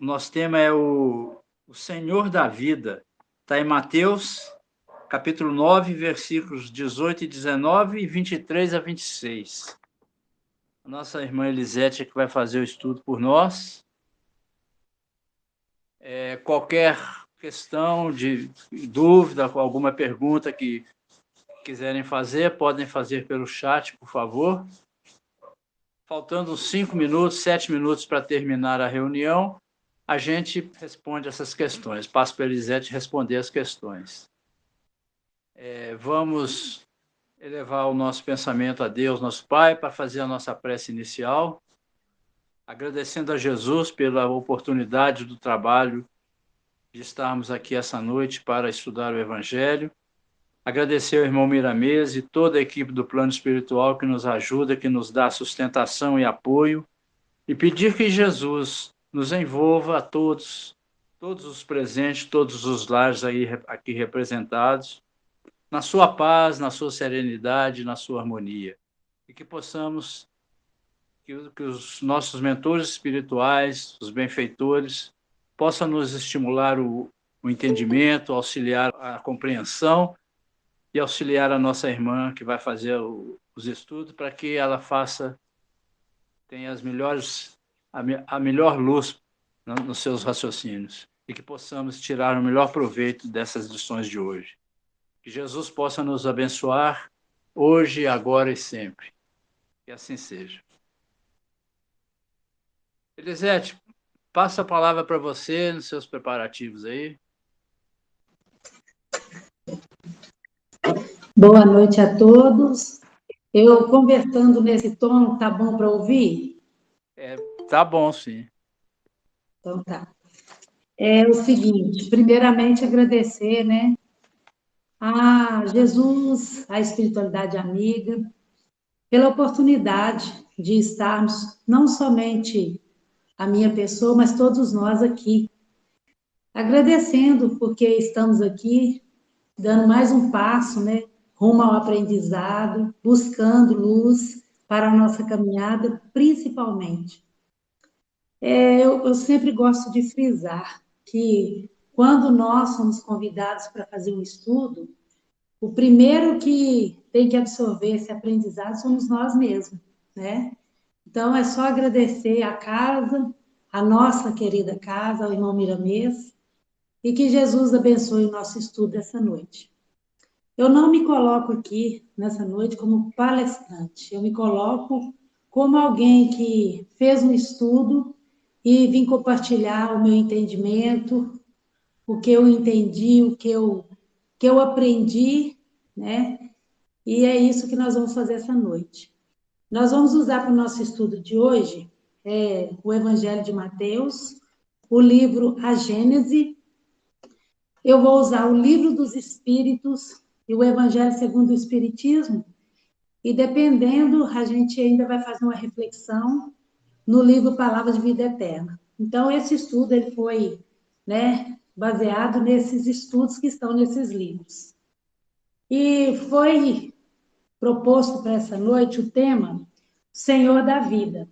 O nosso tema é o Senhor da vida. Está em Mateus, capítulo 9, versículos 18 e 19 e 23 a 26. A nossa irmã Elisete é que vai fazer o estudo por nós. Qualquer questão, de dúvida, alguma pergunta que quiserem fazer, podem fazer pelo chat, por favor. Faltando 5 minutos, 7 minutos para terminar a reunião, a gente responde essas questões. Passo para a Elisete responder as questões. Vamos elevar o nosso pensamento a Deus, nosso Pai, para fazer a nossa prece inicial, agradecendo a Jesus pela oportunidade do trabalho de estarmos aqui essa noite para estudar o Evangelho. Agradecer ao irmão Miramês e toda a equipe do Plano Espiritual que nos ajuda, que nos dá sustentação e apoio, e pedir que Jesus nos envolva a todos os presentes, todos os lares aqui representados, na sua paz, na sua serenidade, na sua harmonia. E que possamos, que os nossos mentores espirituais, os benfeitores, possam nos estimular o entendimento, auxiliar a compreensão e auxiliar a nossa irmã que vai fazer os estudos para que ela tenha a melhor luz nos seus raciocínios e que possamos tirar o melhor proveito dessas lições de hoje. Que Jesus possa nos abençoar hoje, agora e sempre. Que assim seja. Elisete, passo a palavra para você nos seus preparativos aí. Boa noite a todos. Eu conversando nesse tom, tá bom para ouvir? Tá bom, sim. Então tá. É o seguinte, primeiramente agradecer, né, a Jesus, a espiritualidade amiga, pela oportunidade de estarmos, não somente a minha pessoa, mas todos nós aqui, agradecendo porque estamos aqui, dando mais um passo, né, rumo ao aprendizado, buscando luz para a nossa caminhada, principalmente. Eu sempre gosto de frisar que, quando nós somos convidados para fazer um estudo, o primeiro que tem que absorver esse aprendizado somos nós mesmos, né? Então, é só agradecer a casa, a nossa querida casa, ao irmão Miramês, e que Jesus abençoe o nosso estudo essa noite. Eu não me coloco aqui, nessa noite, como palestrante, eu me coloco como alguém que fez um estudo e vim compartilhar o meu entendimento, o que eu entendi, o que eu aprendi, né? E é isso que nós vamos fazer essa noite. Nós vamos usar para o nosso estudo de hoje o Evangelho de Mateus, o livro A Gênese. Eu vou usar o Livro dos Espíritos e o Evangelho segundo o Espiritismo, e dependendo, a gente ainda vai fazer uma reflexão no livro Palavra de Vida Eterna. Então, esse estudo ele foi, né, baseado nesses estudos que estão nesses livros. E foi proposto para essa noite o tema Senhor da Vida.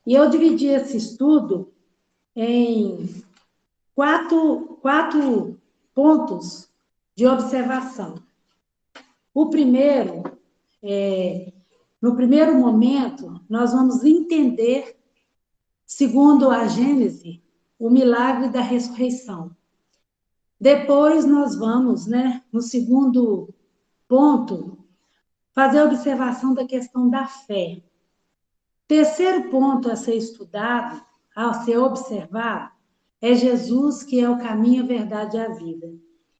E eu dividi esse estudo em quatro pontos de observação. O primeiro, no primeiro momento, nós vamos entender, segundo a Gênese, o milagre da ressurreição. Depois nós vamos, né, no segundo ponto, fazer a observação da questão da fé. Terceiro ponto a ser estudado, a ser observado, é Jesus, que é o caminho, a verdade e a vida.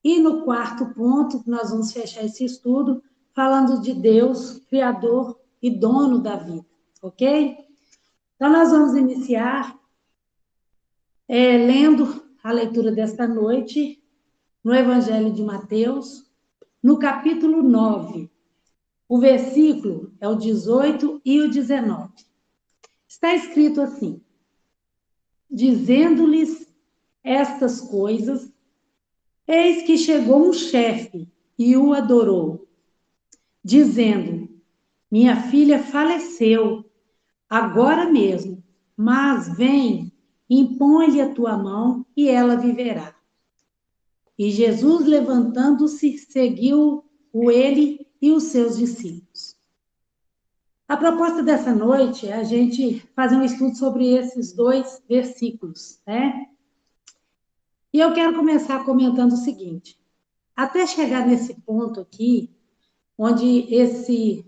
E no quarto ponto, nós vamos fechar esse estudo falando de Deus, Criador e dono da vida, ok? Então, nós vamos iniciar lendo a leitura desta noite no Evangelho de Mateus, no capítulo 9. O versículo é o 18 e o 19. Está escrito assim: dizendo-lhes estas coisas, eis que chegou um chefe e o adorou, dizendo: minha filha faleceu agora mesmo, mas vem impõe-lhe a tua mão e ela viverá. E Jesus, levantando-se, seguiu ele e os seus discípulos. A proposta dessa noite é a gente fazer um estudo sobre esses 2 versículos, né? E eu quero começar comentando o seguinte: até chegar nesse ponto aqui, onde esse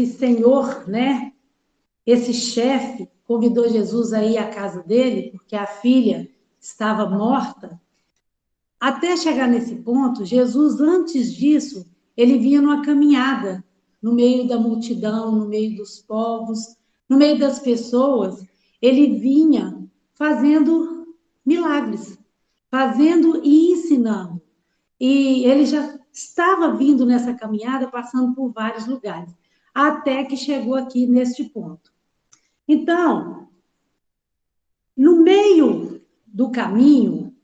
senhor, né, esse chefe, convidou Jesus a ir à casa dele, porque a filha estava morta. Até chegar nesse ponto, Jesus, antes disso, ele vinha numa caminhada, no meio da multidão, no meio dos povos, no meio das pessoas, ele vinha fazendo milagres, fazendo e ensinando. E ele já estava vindo nessa caminhada, passando por vários lugares, até que chegou aqui neste ponto. Então, no meio do caminho,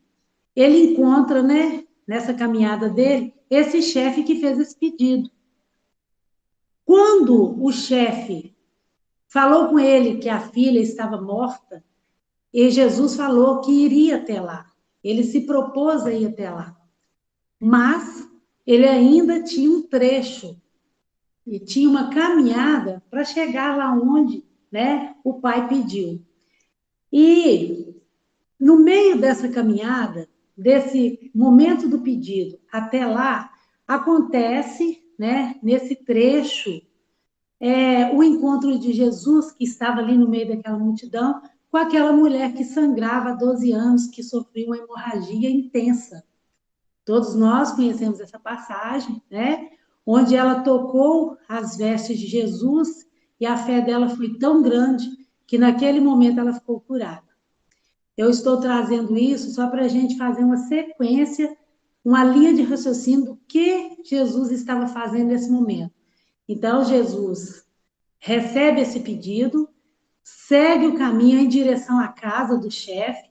ele encontra, né, nessa caminhada dele, esse chefe que fez esse pedido. Quando o chefe falou com ele que a filha estava morta, e Jesus falou que iria até lá. Ele se propôs a ir até lá. Mas ele ainda tinha um trecho e tinha uma caminhada para chegar lá onde, né, o pai pediu. E no meio dessa caminhada, desse momento do pedido até lá, acontece, né, nesse trecho, o encontro de Jesus, que estava ali no meio daquela multidão, com aquela mulher que sangrava há 12 anos, que sofreu uma hemorragia intensa. Todos nós conhecemos essa passagem, né? Onde ela tocou as vestes de Jesus e a fé dela foi tão grande que naquele momento ela ficou curada. Eu estou trazendo isso só para a gente fazer uma sequência, uma linha de raciocínio do que Jesus estava fazendo nesse momento. Então, Jesus recebe esse pedido, segue o caminho em direção à casa do chefe,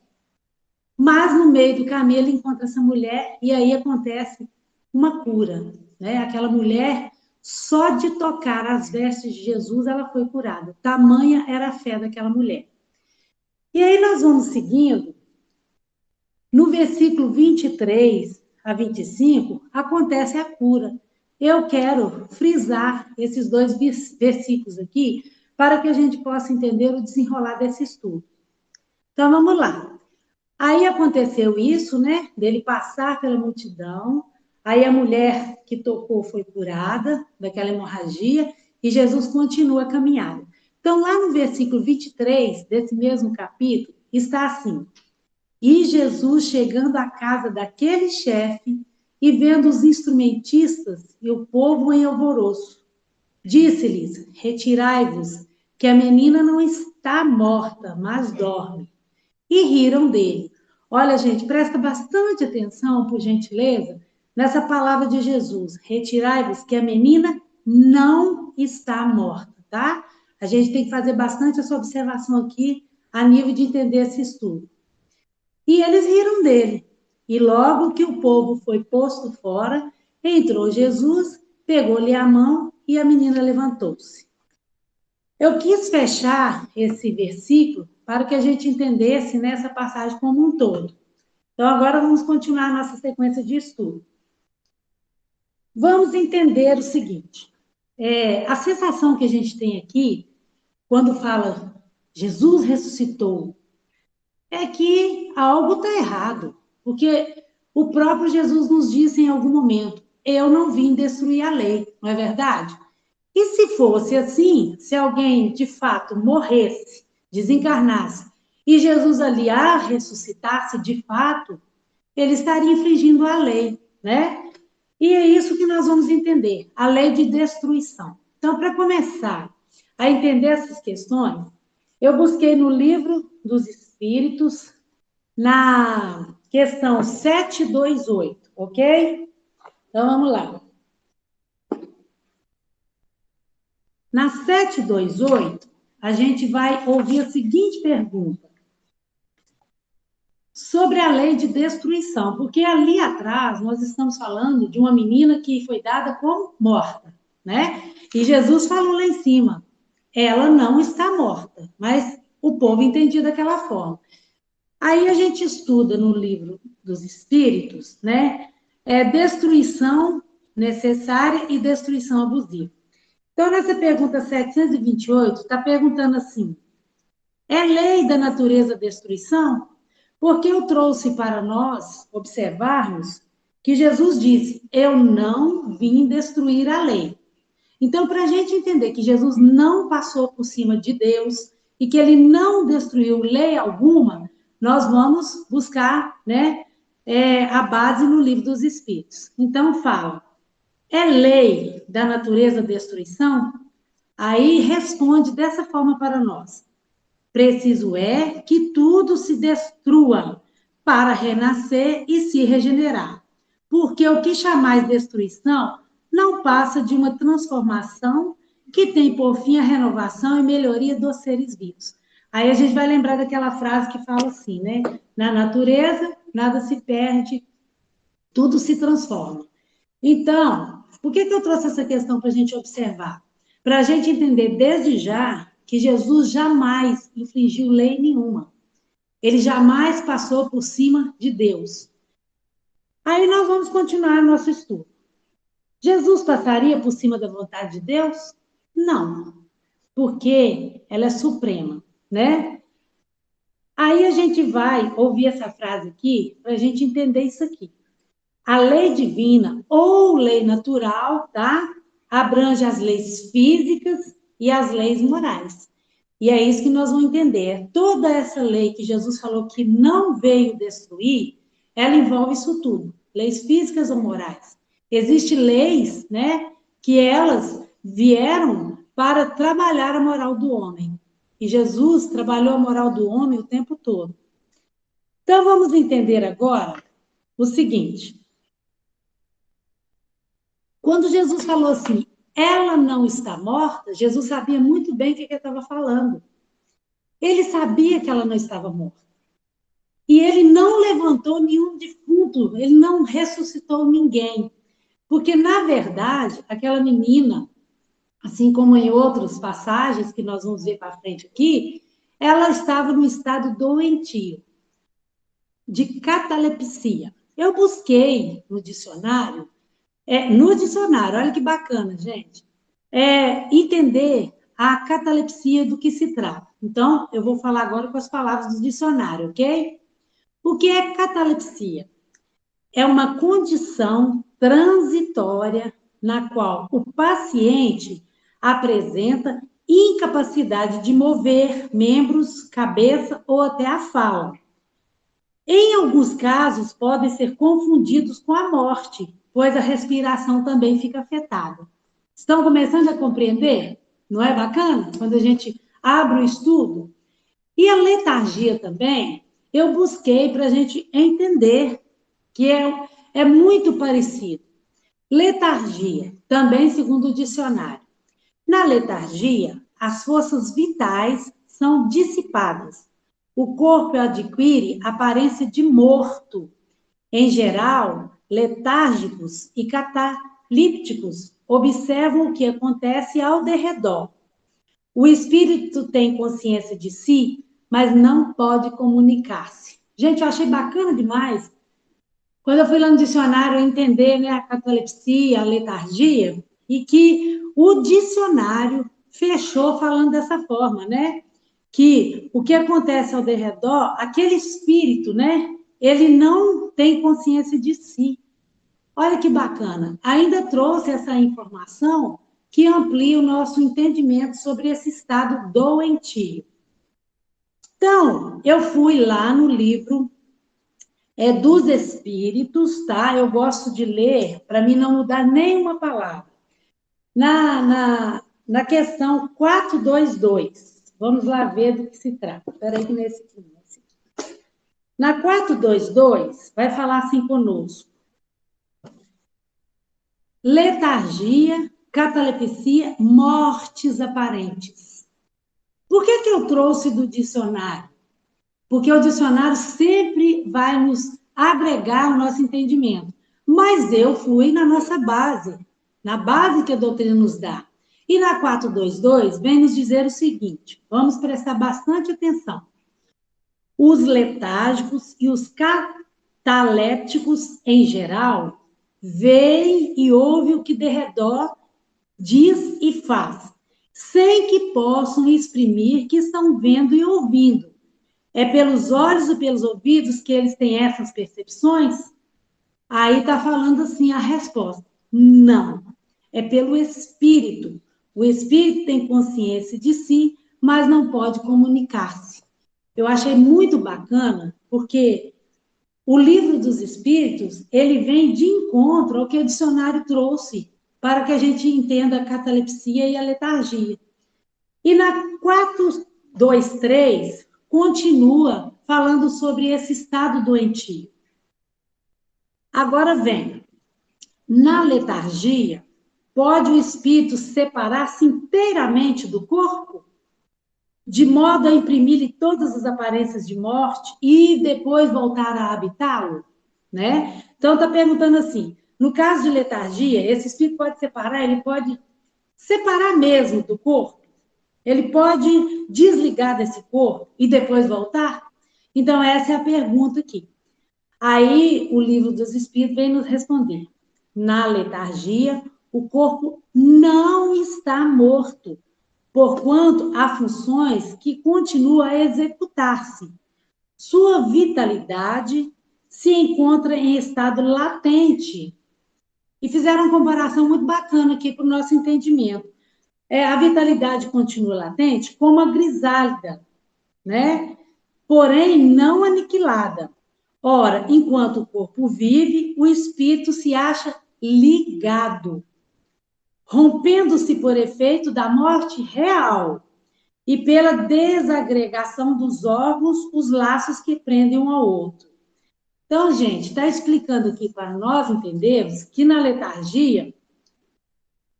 mas no meio do caminho ele encontra essa mulher e aí acontece uma cura, né? Aquela mulher, só de tocar as vestes de Jesus, ela foi curada. Tamanha era a fé daquela mulher. E aí nós vamos seguindo. No versículo 23 a 25, acontece a cura. Eu quero frisar esses 2 versículos aqui para que a gente possa entender o desenrolar desse estudo. Então, vamos lá. Aí aconteceu isso, né? Dele passar pela multidão. Aí a mulher que tocou foi curada daquela hemorragia e Jesus continua a caminhada. Então, lá no versículo 23 desse mesmo capítulo, está assim: e Jesus, chegando à casa daquele chefe e vendo os instrumentistas e o povo em alvoroço, disse-lhes: retirai-vos, que a menina não está morta, mas dorme. E riram dele. Olha, gente, presta bastante atenção, por gentileza, nessa palavra de Jesus: retirai-vos, que a menina não está morta, tá? A gente tem que fazer bastante essa observação aqui, a nível de entender esse estudo. E eles riram dele. E logo que o povo foi posto fora, entrou Jesus, pegou-lhe a mão e a menina levantou-se. Eu quis fechar esse versículo para que a gente entendesse nessa passagem como um todo. Então, agora vamos continuar a nossa sequência de estudo. Vamos entender o seguinte: a sensação que a gente tem aqui, quando fala Jesus ressuscitou, é que algo está errado, porque o próprio Jesus nos disse em algum momento: eu não vim destruir a lei, não é verdade? E se fosse assim, se alguém de fato morresse, desencarnasse, e Jesus ali a ressuscitasse de fato, ele estaria infringindo a lei, né? E é isso que nós vamos entender, a lei de destruição. Então, para começar a entender essas questões, eu busquei no Livro dos Espíritos, na questão 728, ok? Então, vamos lá. Na 728, a gente vai ouvir a seguinte pergunta: sobre a lei de destruição, porque ali atrás nós estamos falando de uma menina que foi dada como morta, né? E Jesus falou lá em cima: ela não está morta, mas o povo entendia daquela forma. Aí a gente estuda no livro dos Espíritos, né? Destruição necessária e destruição abusiva. Então, nessa pergunta 728, está perguntando assim: é lei da natureza a destruição? Porque eu trouxe para nós observarmos que Jesus disse: eu não vim destruir a lei. Então, para a gente entender que Jesus não passou por cima de Deus e que ele não destruiu lei alguma, nós vamos buscar, né, a base no livro dos Espíritos. Então, fala: é lei da natureza a destruição? Aí responde dessa forma para nós: preciso é que tudo se destrua para renascer e se regenerar. Porque o que chamais destruição não passa de uma transformação que tem por fim a renovação e melhoria dos seres vivos. Aí a gente vai lembrar daquela frase que fala assim, né? Na natureza, nada se perde, tudo se transforma. Então, por que eu trouxe essa questão para a gente observar? Para a gente entender desde já que Jesus jamais infringiu lei nenhuma. Ele jamais passou por cima de Deus. Aí nós vamos continuar nosso estudo. Jesus passaria por cima da vontade de Deus? Não, porque ela é suprema, né? Aí a gente vai ouvir essa frase aqui para a gente entender isso aqui. A lei divina ou lei natural, tá? Abrange as leis físicas e as leis morais. E é isso que nós vamos entender. Toda essa lei que Jesus falou que não veio destruir, ela envolve isso tudo, leis físicas ou morais. Existem leis, né, que elas vieram para trabalhar a moral do homem. E Jesus trabalhou a moral do homem o tempo todo. Então, vamos entender agora o seguinte. Quando Jesus falou assim, ela não está morta, Jesus sabia muito bem o que ele estava falando. Ele sabia que ela não estava morta. E ele não levantou nenhum defunto, ele não ressuscitou ninguém. Porque, na verdade, aquela menina, assim como em outras passagens que nós vamos ver para frente aqui, ela estava num estado doentio, de catalepsia. Eu busquei no dicionário, olha que bacana, gente, entender a catalepsia do que se trata. Então, eu vou falar agora com as palavras do dicionário, ok? O que é catalepsia? É uma condição transitória na qual o paciente apresenta incapacidade de mover membros, cabeça ou até a fala. Em alguns casos, podem ser confundidos com a morte, pois a respiração também fica afetada. Estão começando a compreender? Não é bacana? Quando a gente abre o estudo. E a letargia também, eu busquei para a gente entender que é muito parecido. Letargia, também segundo o dicionário. Na letargia, as forças vitais são dissipadas. O corpo adquire aparência de morto. Em geral, letárgicos e catalípticos observam o que acontece ao derredor. O espírito tem consciência de si, mas não pode comunicar-se. Gente, eu achei bacana demais. Quando eu fui lá no dicionário entender, né, a catalepsia, a letargia, e que o dicionário fechou falando dessa forma, né? Que o que acontece ao derredor, aquele espírito, né? Ele não tem consciência de si. Olha que bacana. Ainda trouxe essa informação que amplia o nosso entendimento sobre esse estado doentio. Então, eu fui lá no livro dos Espíritos, tá? Eu gosto de ler para mim não mudar nenhuma palavra. Na questão 422, vamos lá ver do que se trata. Espera aí que nesse aqui. Na 422, vai falar assim conosco. Letargia, catalepsia, mortes aparentes. Por que eu trouxe do dicionário? Porque o dicionário sempre vai nos agregar o nosso entendimento. Mas eu fui na nossa base, na base que a doutrina nos dá. E na 422 vem nos dizer o seguinte, vamos prestar bastante atenção. Os letárgicos e os catalépticos, em geral, veem e ouvem o que de redor diz e faz, sem que possam exprimir que estão vendo e ouvindo. É pelos olhos e pelos ouvidos que eles têm essas percepções? Aí está falando assim a resposta. Não. É pelo espírito. O espírito tem consciência de si, mas não pode comunicar-se. Eu achei muito bacana, porque o livro dos espíritos, ele vem de encontro ao que o dicionário trouxe, para que a gente entenda a catalepsia e a letargia. E na 423, continua falando sobre esse estado doentio. Agora vem, na letargia, pode o espírito separar-se inteiramente do corpo, de modo a imprimir-lhe todas as aparências de morte e depois voltar a habitá-lo? Né? Então, está perguntando assim, no caso de letargia, esse espírito pode separar, ele pode separar mesmo do corpo? Ele pode desligar desse corpo e depois voltar? Então, essa é a pergunta aqui. Aí, o livro dos Espíritos vem nos responder. Na letargia, o corpo não está morto, porquanto há funções que continuam a executar-se. Sua vitalidade se encontra em estado latente. E fizeram uma comparação muito bacana aqui para o nosso entendimento. A vitalidade continua latente como a grisálida, né? Porém, não aniquilada. Ora, enquanto o corpo vive, o espírito se acha ligado, rompendo-se por efeito da morte real e pela desagregação dos órgãos, os laços que prendem um ao outro. Então, gente, está explicando aqui para nós entendermos que na letargia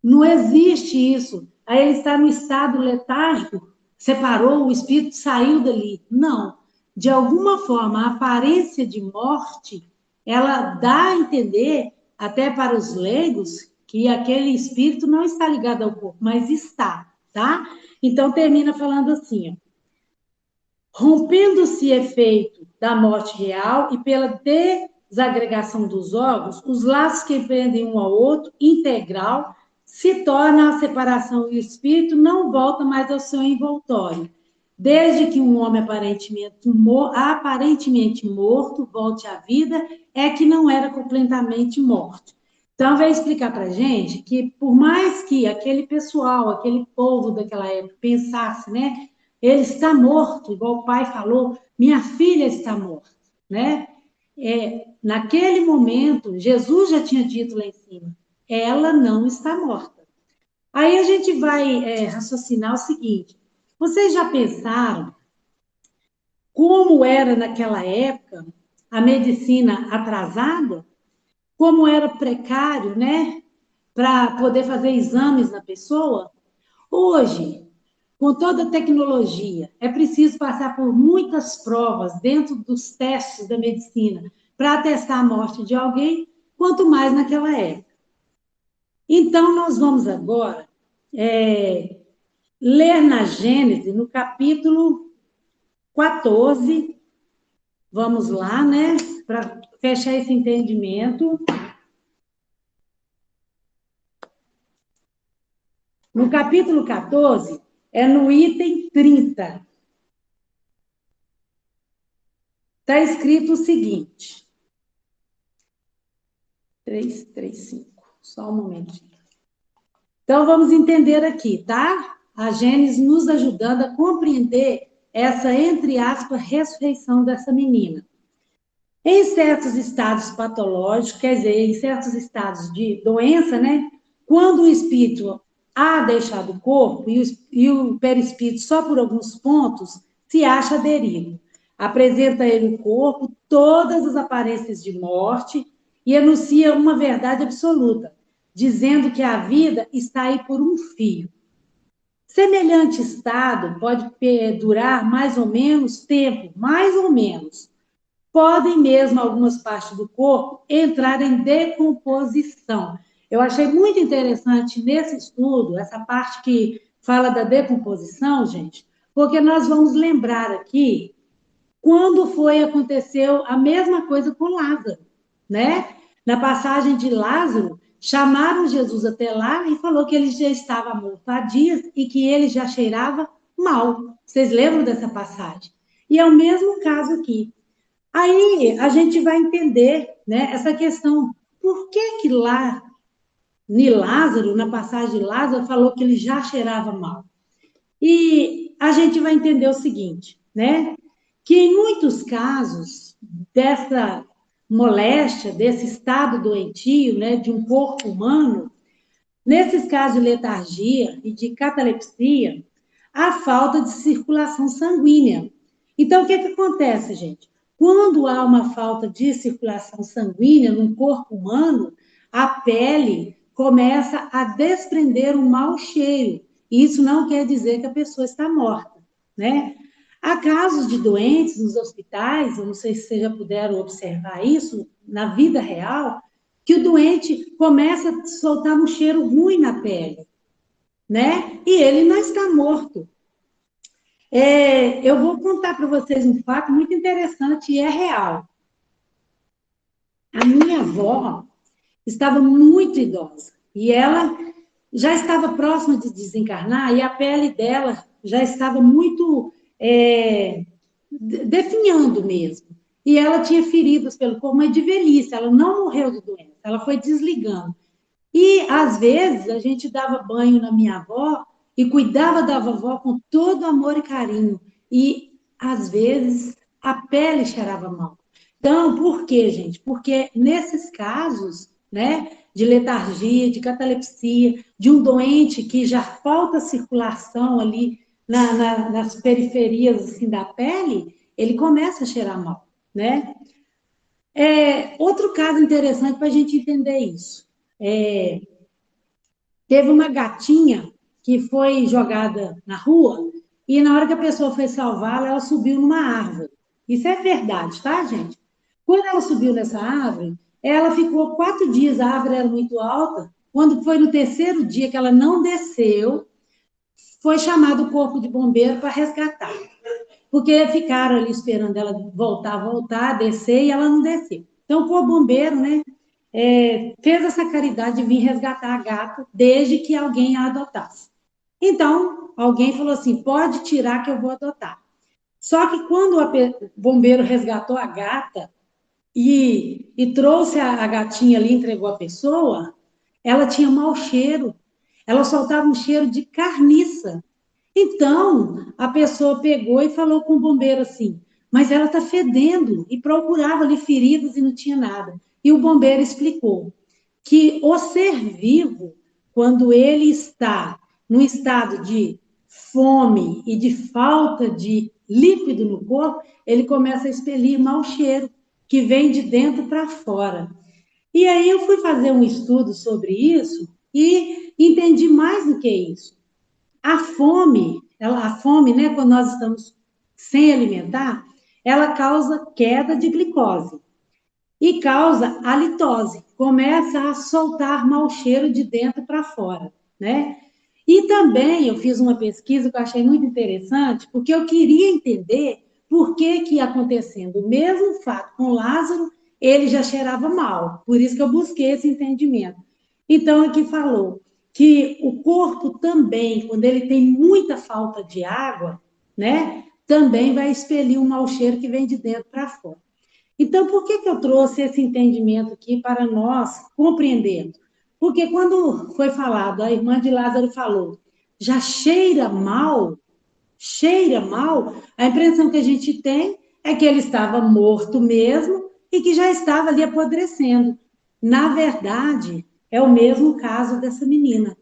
não existe isso. Aí ele está no estado letárgico, separou, o espírito saiu dali. Não. De alguma forma, a aparência de morte, ela dá a entender, até para os leigos, que aquele espírito não está ligado ao corpo, mas está, tá? Então, termina falando assim, ó. Rompendo-se efeito da morte real e pela desagregação dos órgãos, os laços que prendem um ao outro, integral, se torna a separação e o espírito não volta mais ao seu envoltório. Desde que um homem aparentemente morto volte à vida, é que não era completamente morto. Então, vai explicar para a gente que, por mais que aquele pessoal, aquele povo daquela época pensasse, né, ele está morto, igual o pai falou, minha filha está morta, né? Naquele momento, Jesus já tinha dito lá em cima, ela não está morta. Aí a gente vai raciocinar o seguinte, vocês já pensaram como era naquela época a medicina atrasada? Como era precário, né? Para poder fazer exames na pessoa? Hoje, com toda a tecnologia, é preciso passar por muitas provas dentro dos testes da medicina para atestar a morte de alguém, quanto mais naquela época. Então, nós vamos agora ler na Gênesis, no capítulo 14, vamos lá, né, para fechar esse entendimento. No capítulo 14, é no item 30. Está escrito o seguinte. 335. Só um momentinho. Então, vamos entender aqui, tá? A Gênesis nos ajudando a compreender essa, entre aspas, ressurreição dessa menina. Em certos estados patológicos, quer dizer, em certos estados de doença, né? Quando o espírito há deixado o corpo e o perispírito só por alguns pontos se acha aderido. Apresenta a ele o corpo, todas as aparências de morte e anuncia uma verdade absoluta, dizendo que a vida está aí por um fio. Semelhante estado pode durar mais ou menos tempo, mais ou menos. Podem mesmo algumas partes do corpo entrar em decomposição. Eu achei muito interessante nesse estudo, essa parte que fala da decomposição, gente, porque nós vamos lembrar aqui quando aconteceu a mesma coisa com Lázaro, né? Na passagem de Lázaro, chamaram Jesus até lá e falou que ele já estava morto há dias e que ele já cheirava mal. Vocês lembram dessa passagem? E é o mesmo caso aqui. Aí a gente vai entender, né, essa questão. Por que lá, em Lázaro, na passagem de Lázaro, falou que ele já cheirava mal? E a gente vai entender o seguinte, né? Que em muitos casos dessa moléstia, desse estado doentio, né, de um corpo humano, nesses casos de letargia e de catalepsia, há falta de circulação sanguínea. Então, o que acontece, gente? Quando há uma falta de circulação sanguínea no corpo humano, a pele começa a desprender um mau cheiro. Isso não quer dizer que a pessoa está morta, né? Há casos de doentes nos hospitais, eu não sei se vocês já puderam observar isso na vida real, que o doente começa a soltar um cheiro ruim na pele, né? E ele não está morto. Eu vou contar para vocês um fato muito interessante e é real. A minha avó estava muito idosa e ela já estava próxima de desencarnar e a pele dela já estava muito definhando mesmo. E ela tinha feridas pelo corpo, mas de velhice, ela não morreu de doença, ela foi desligando. E, às vezes, a gente dava banho na minha avó e cuidava da vovó com todo amor e carinho. E, às vezes, a pele cheirava mal. Então, por quê, gente? Porque nesses casos, né, de letargia, de catalepsia, de um doente que já falta circulação ali nas periferias assim, da pele, ele começa a cheirar mal, né? Outro caso interessante para a gente entender isso. Teve uma gatinha que foi jogada na rua e na hora que a pessoa foi salvá-la, ela subiu numa árvore. Isso é verdade, tá, gente? Quando ela subiu nessa árvore, ela ficou 4 dias, a árvore era muito alta. Quando foi no terceiro dia que ela não desceu, foi chamado o corpo de bombeiro para resgatar. Porque ficaram ali esperando ela voltar, descer, e ela não desceu. Então, o corpo bombeiro, né, fez essa caridade de vir resgatar a gata desde que alguém a adotasse. Então, alguém falou assim, pode tirar que eu vou adotar. Só que quando o bombeiro resgatou a gata e trouxe a gatinha ali, entregou a pessoa, ela tinha mau cheiro. Ela soltava um cheiro de carniça. Então, a pessoa pegou e falou com o bombeiro assim, mas ela está fedendo, e procurava ali feridas e não tinha nada. E o bombeiro explicou que o ser vivo, quando ele está num estado de fome e de falta de líquido no corpo, ele começa a expelir mau cheiro, que vem de dentro para fora. E aí eu fui fazer um estudo sobre isso e entendi mais do que isso. A fome, né, quando nós estamos sem alimentar, ela causa queda de glicose e causa halitose, começa a soltar mau cheiro de dentro para fora, né? E também eu fiz uma pesquisa que eu achei muito interessante, porque eu queria entender por que acontecendo o mesmo fato com Lázaro, ele já cheirava mal, por isso que eu busquei esse entendimento. Então, aqui falou que o corpo também, quando ele tem muita falta de água, né, também vai expelir um mau cheiro que vem de dentro para fora. Então, por que eu trouxe esse entendimento aqui para nós compreendermos? Porque quando foi falado, a irmã de Lázaro falou, já cheira mal, a impressão que a gente tem é que ele estava morto mesmo e que já estava ali apodrecendo. Na verdade, é o mesmo caso dessa menina,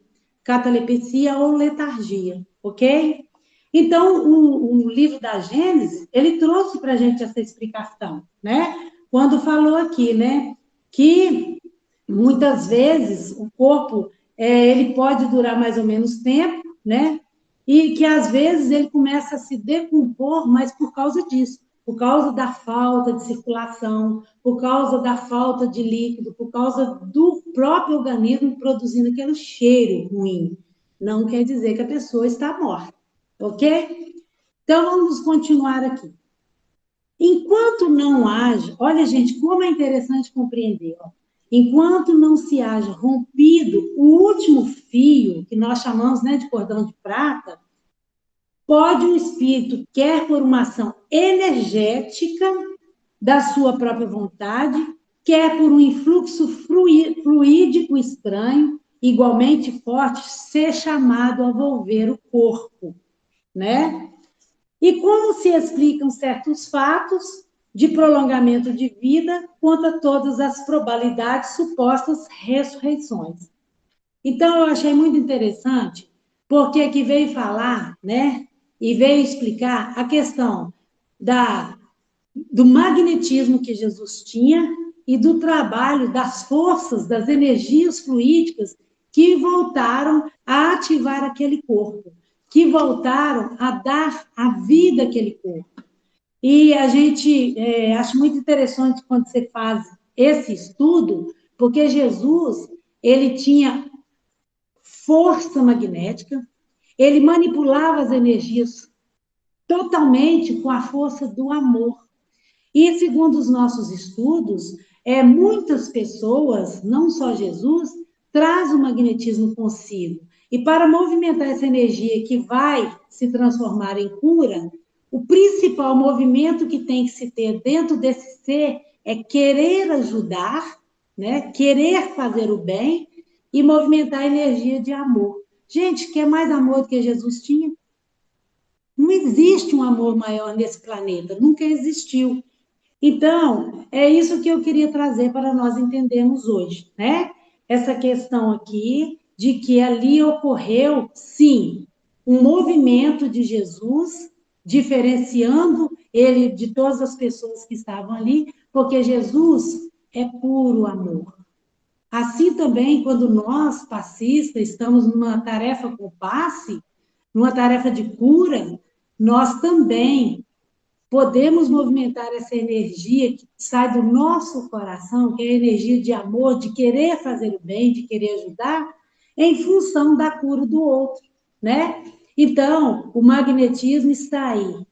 catalepsia ou letargia, ok? Então, o livro da Gênesis, ele trouxe para a gente essa explicação, né? Quando falou aqui, né, que muitas vezes o corpo, ele pode durar mais ou menos tempo, né? E que às vezes ele começa a se decompor, mas por causa disso, por causa da falta de circulação, por causa da falta de líquido, por causa do próprio organismo produzindo aquele cheiro ruim. Não quer dizer que a pessoa está morta, ok? Então, vamos continuar aqui. Enquanto não haja, olha, gente, como é interessante compreender, ó. Enquanto não se haja rompido o último fio, que nós chamamos, né, de cordão de prata, pode o espírito, quer por uma ação energética da sua própria vontade, quer por um influxo fluídico estranho, igualmente forte, ser chamado a volver o corpo, né? E como se explicam certos fatos de prolongamento de vida contra todas as probabilidades supostas ressurreições. Então, eu achei muito interessante, porque aqui veio falar, né, e veio explicar a questão do magnetismo que Jesus tinha e do trabalho das forças, das energias fluídicas que voltaram a ativar aquele corpo, que voltaram a dar a vida àquele corpo. E a gente acha muito interessante quando você faz esse estudo, porque Jesus, ele tinha força magnética, ele manipulava as energias totalmente com a força do amor. E, segundo os nossos estudos, muitas pessoas, não só Jesus, traz o magnetismo consigo. E para movimentar essa energia que vai se transformar em cura, o principal movimento que tem que se ter dentro desse ser é querer ajudar, né? Querer fazer o bem e movimentar a energia de amor. Gente, quer mais amor do que Jesus tinha? Não existe um amor maior nesse planeta, nunca existiu. Então, é isso que eu queria trazer para nós entendermos hoje, né? Essa questão aqui de que ali ocorreu, sim, um movimento de Jesus, diferenciando ele de todas as pessoas que estavam ali, porque Jesus é puro amor. Assim também, quando nós, passistas, estamos numa tarefa com passe, numa tarefa de cura, nós também podemos movimentar essa energia que sai do nosso coração, que é a energia de amor, de querer fazer o bem, de querer ajudar, em função da cura do outro, né? Então, o magnetismo está aí.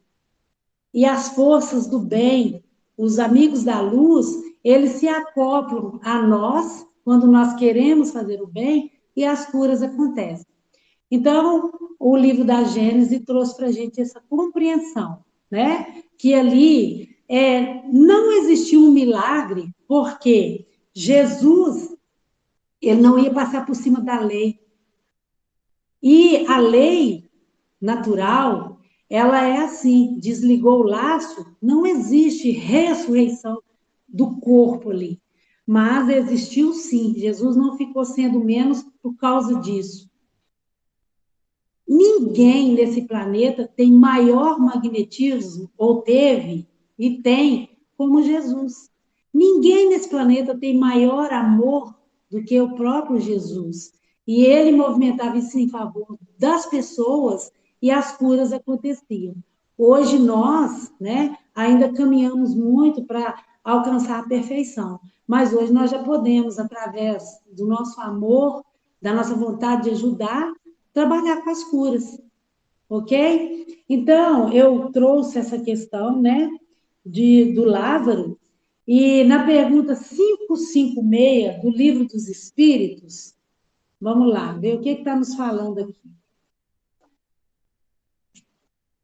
E as forças do bem, os amigos da luz, eles se acoplam a nós, quando nós queremos fazer o bem, e as curas acontecem. Então, o livro da Gênesis trouxe para a gente essa compreensão, né? Que ali não existiu um milagre, porque Jesus, ele não ia passar por cima da lei. E a lei natural, ela é assim, desligou o laço, não existe ressurreição do corpo ali. Mas existiu sim, Jesus não ficou sendo menos por causa disso. Ninguém nesse planeta tem maior magnetismo, ou teve, e tem, como Jesus. Ninguém nesse planeta tem maior amor do que o próprio Jesus. E ele movimentava isso em favor das pessoas e as curas aconteciam. Hoje nós, né, ainda caminhamos muito para alcançar a perfeição, mas hoje nós já podemos, através do nosso amor, da nossa vontade de ajudar, trabalhar com as curas, ok? Então, eu trouxe essa questão, né, do Lázaro, e na pergunta 556 do Livro dos Espíritos, vamos lá, ver o que está nos falando aqui.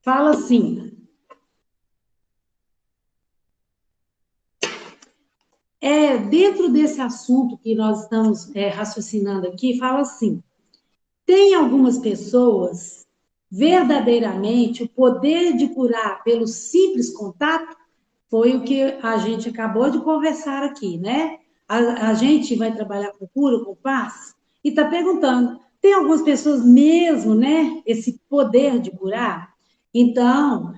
Fala assim, dentro desse assunto que nós estamos raciocinando aqui, fala assim, tem algumas pessoas verdadeiramente o poder de curar pelo simples contato? Foi o que a gente acabou de conversar aqui, né? A gente vai trabalhar com cura, com paz, e está perguntando, tem algumas pessoas mesmo, né? Esse poder de curar? Então,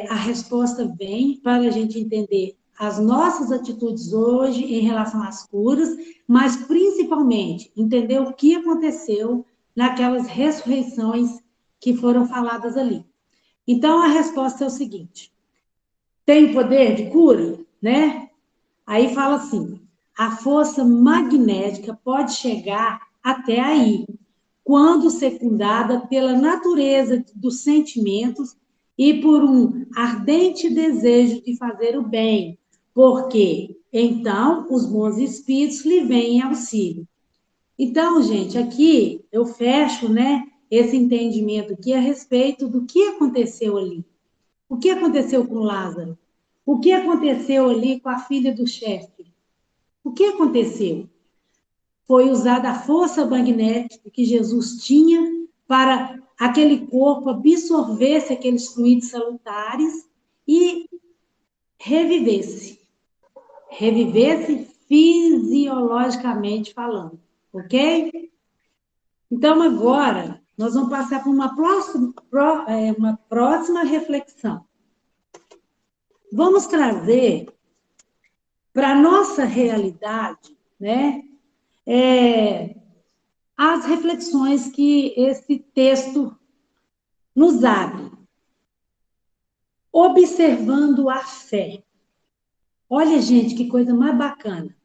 a resposta vem para a gente entender as nossas atitudes hoje em relação às curas, mas principalmente entender o que aconteceu naquelas ressurreições que foram faladas ali. Então, a resposta é o seguinte: tem o poder de cura, né? Aí fala assim: a força magnética pode chegar até aí, quando secundada pela natureza dos sentimentos e por um ardente desejo de fazer o bem, porque então os bons espíritos lhe vêm em auxílio. Então, gente, aqui eu fecho, né, esse entendimento aqui a respeito do que aconteceu ali. O que aconteceu com Lázaro? O que aconteceu ali com a filha do chefe? O que aconteceu? Foi usada a força magnética que Jesus tinha para aquele corpo absorvesse aqueles fluidos salutares e revivesse. Revivesse fisiologicamente falando, ok? Então, agora, nós vamos passar por uma próxima reflexão. Vamos trazer para a nossa realidade, né, as reflexões que esse texto nos abre. Observando a fé. Olha, gente, que coisa mais bacana.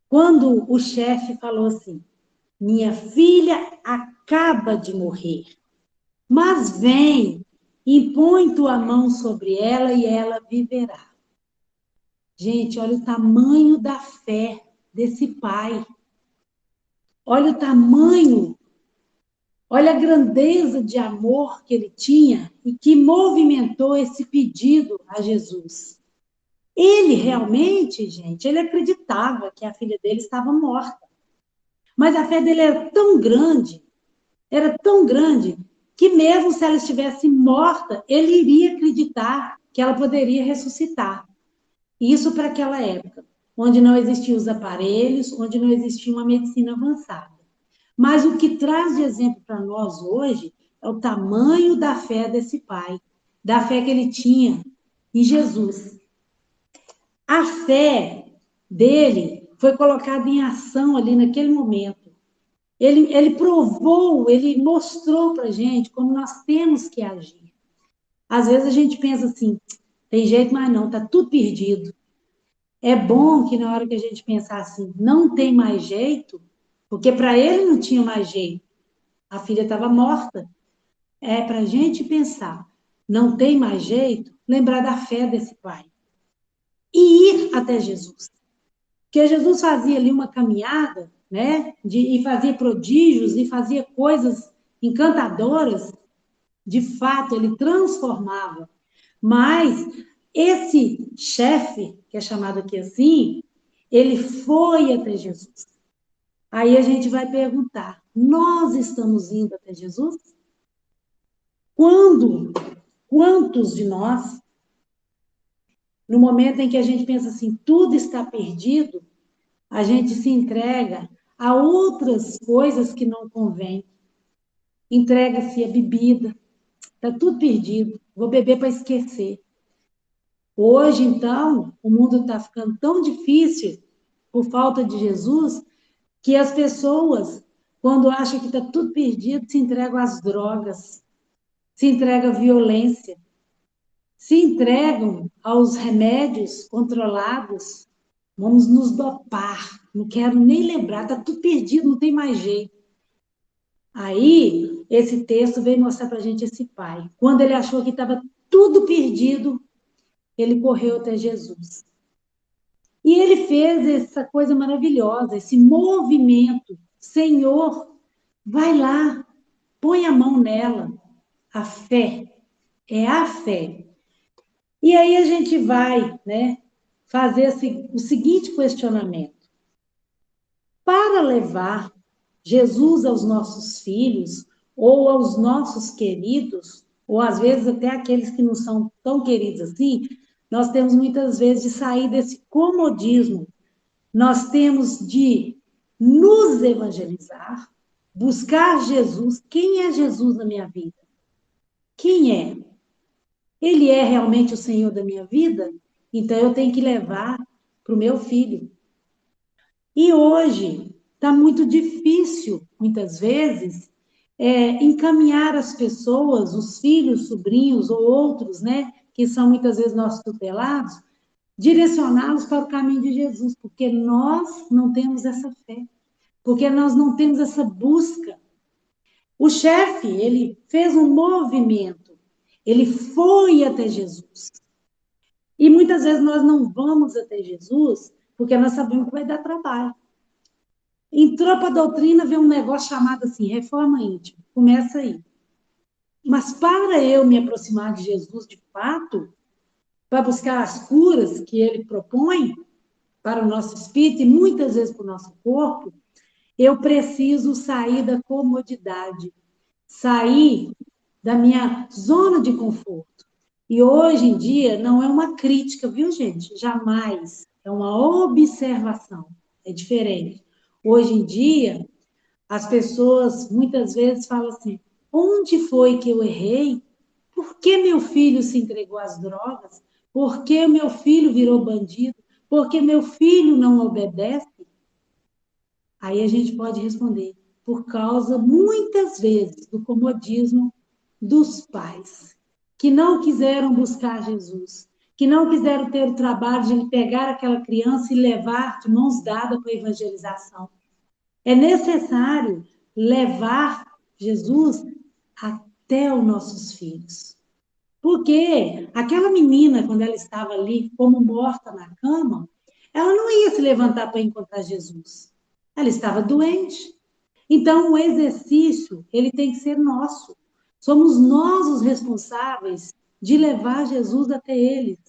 Quando o chefe falou assim: minha filha acaba de morrer, mas vem, impõe tua mão sobre ela e ela viverá. Gente, olha o tamanho da fé desse pai. Olha o tamanho, olha a grandeza de amor que ele tinha e que movimentou esse pedido a Jesus. Ele realmente, gente, ele acreditava que a filha dele estava morta. Mas a fé dele era tão grande, que mesmo se ela estivesse morta, ele iria acreditar que ela poderia ressuscitar. Isso para aquela época, onde não existiam os aparelhos, onde não existia uma medicina avançada. Mas o que traz de exemplo para nós hoje é o tamanho da fé desse pai, da fé que ele tinha em Jesus. A fé dele foi colocada em ação ali naquele momento. Ele provou, ele mostrou para a gente como nós temos que agir. Às vezes a gente pensa assim, tem jeito, mas não, está tudo perdido. É bom que na hora que a gente pensar assim, não tem mais jeito, porque para ele não tinha mais jeito, a filha estava morta. É para a gente pensar, não tem mais jeito, lembrar da fé desse pai e ir até Jesus. Porque Jesus fazia ali uma caminhada, né? E fazia prodígios e fazia coisas encantadoras. De fato, ele transformava. Mas esse chefe, que é chamado aqui assim, ele foi até Jesus. Aí a gente vai perguntar: nós estamos indo até Jesus? Quando? Quantos de nós, no momento em que a gente pensa assim, tudo está perdido, a gente se entrega a outras coisas que não convêm. Entrega-se a bebida, está tudo perdido, vou beber para esquecer. Hoje, então, o mundo está ficando tão difícil por falta de Jesus que as pessoas, quando acham que está tudo perdido, se entregam às drogas, se entregam à violência, se entregam aos remédios controlados. Vamos nos dopar. Não quero nem lembrar, está tudo perdido, não tem mais jeito. Aí, esse texto vem mostrar para a gente esse pai. Quando ele achou que estava tudo perdido, ele correu até Jesus. E ele fez essa coisa maravilhosa, esse movimento. Senhor, vai lá, põe a mão nela. A fé, é a fé. E aí a gente vai, né, fazer o seguinte questionamento. Para levar Jesus aos nossos filhos, ou aos nossos queridos, ou às vezes até aqueles que não são tão queridos assim, nós temos muitas vezes de sair desse comodismo. Nós temos de nos evangelizar, buscar Jesus. Quem é Jesus na minha vida? Quem é? Ele é realmente o Senhor da minha vida? Então eu tenho que levar para o meu filho. E hoje está muito difícil, muitas vezes, encaminhar as pessoas, os filhos, sobrinhos ou outros, né, que são muitas vezes nossos tutelados, direcioná-los para o caminho de Jesus, porque nós não temos essa fé, porque nós não temos essa busca. O chefe, ele fez um movimento, ele foi até Jesus. E muitas vezes nós não vamos até Jesus porque nós sabemos que vai dar trabalho. Entrou para a doutrina, vê um negócio chamado assim, reforma íntima. Começa aí. Mas para eu me aproximar de Jesus de fato, para buscar as curas que ele propõe para o nosso espírito e muitas vezes para o nosso corpo, eu preciso sair da comodidade, sair da minha zona de conforto. E hoje em dia não é uma crítica, viu, gente? Jamais. É uma observação. É diferente. Hoje em dia, as pessoas muitas vezes falam assim: onde foi que eu errei? Por que meu filho se entregou às drogas? Por que meu filho virou bandido? Por que meu filho não obedece? Aí a gente pode responder: por causa, muitas vezes, do comodismo dos pais, que não quiseram buscar Jesus, que não quiseram ter o trabalho de pegar aquela criança e levar de mãos dadas para a evangelização. É necessário levar Jesus até os nossos filhos. Porque aquela menina, quando ela estava ali como morta na cama, ela não ia se levantar para encontrar Jesus. Ela estava doente. Então, o exercício, ele tem que ser nosso. Somos nós os responsáveis de levar Jesus até eles,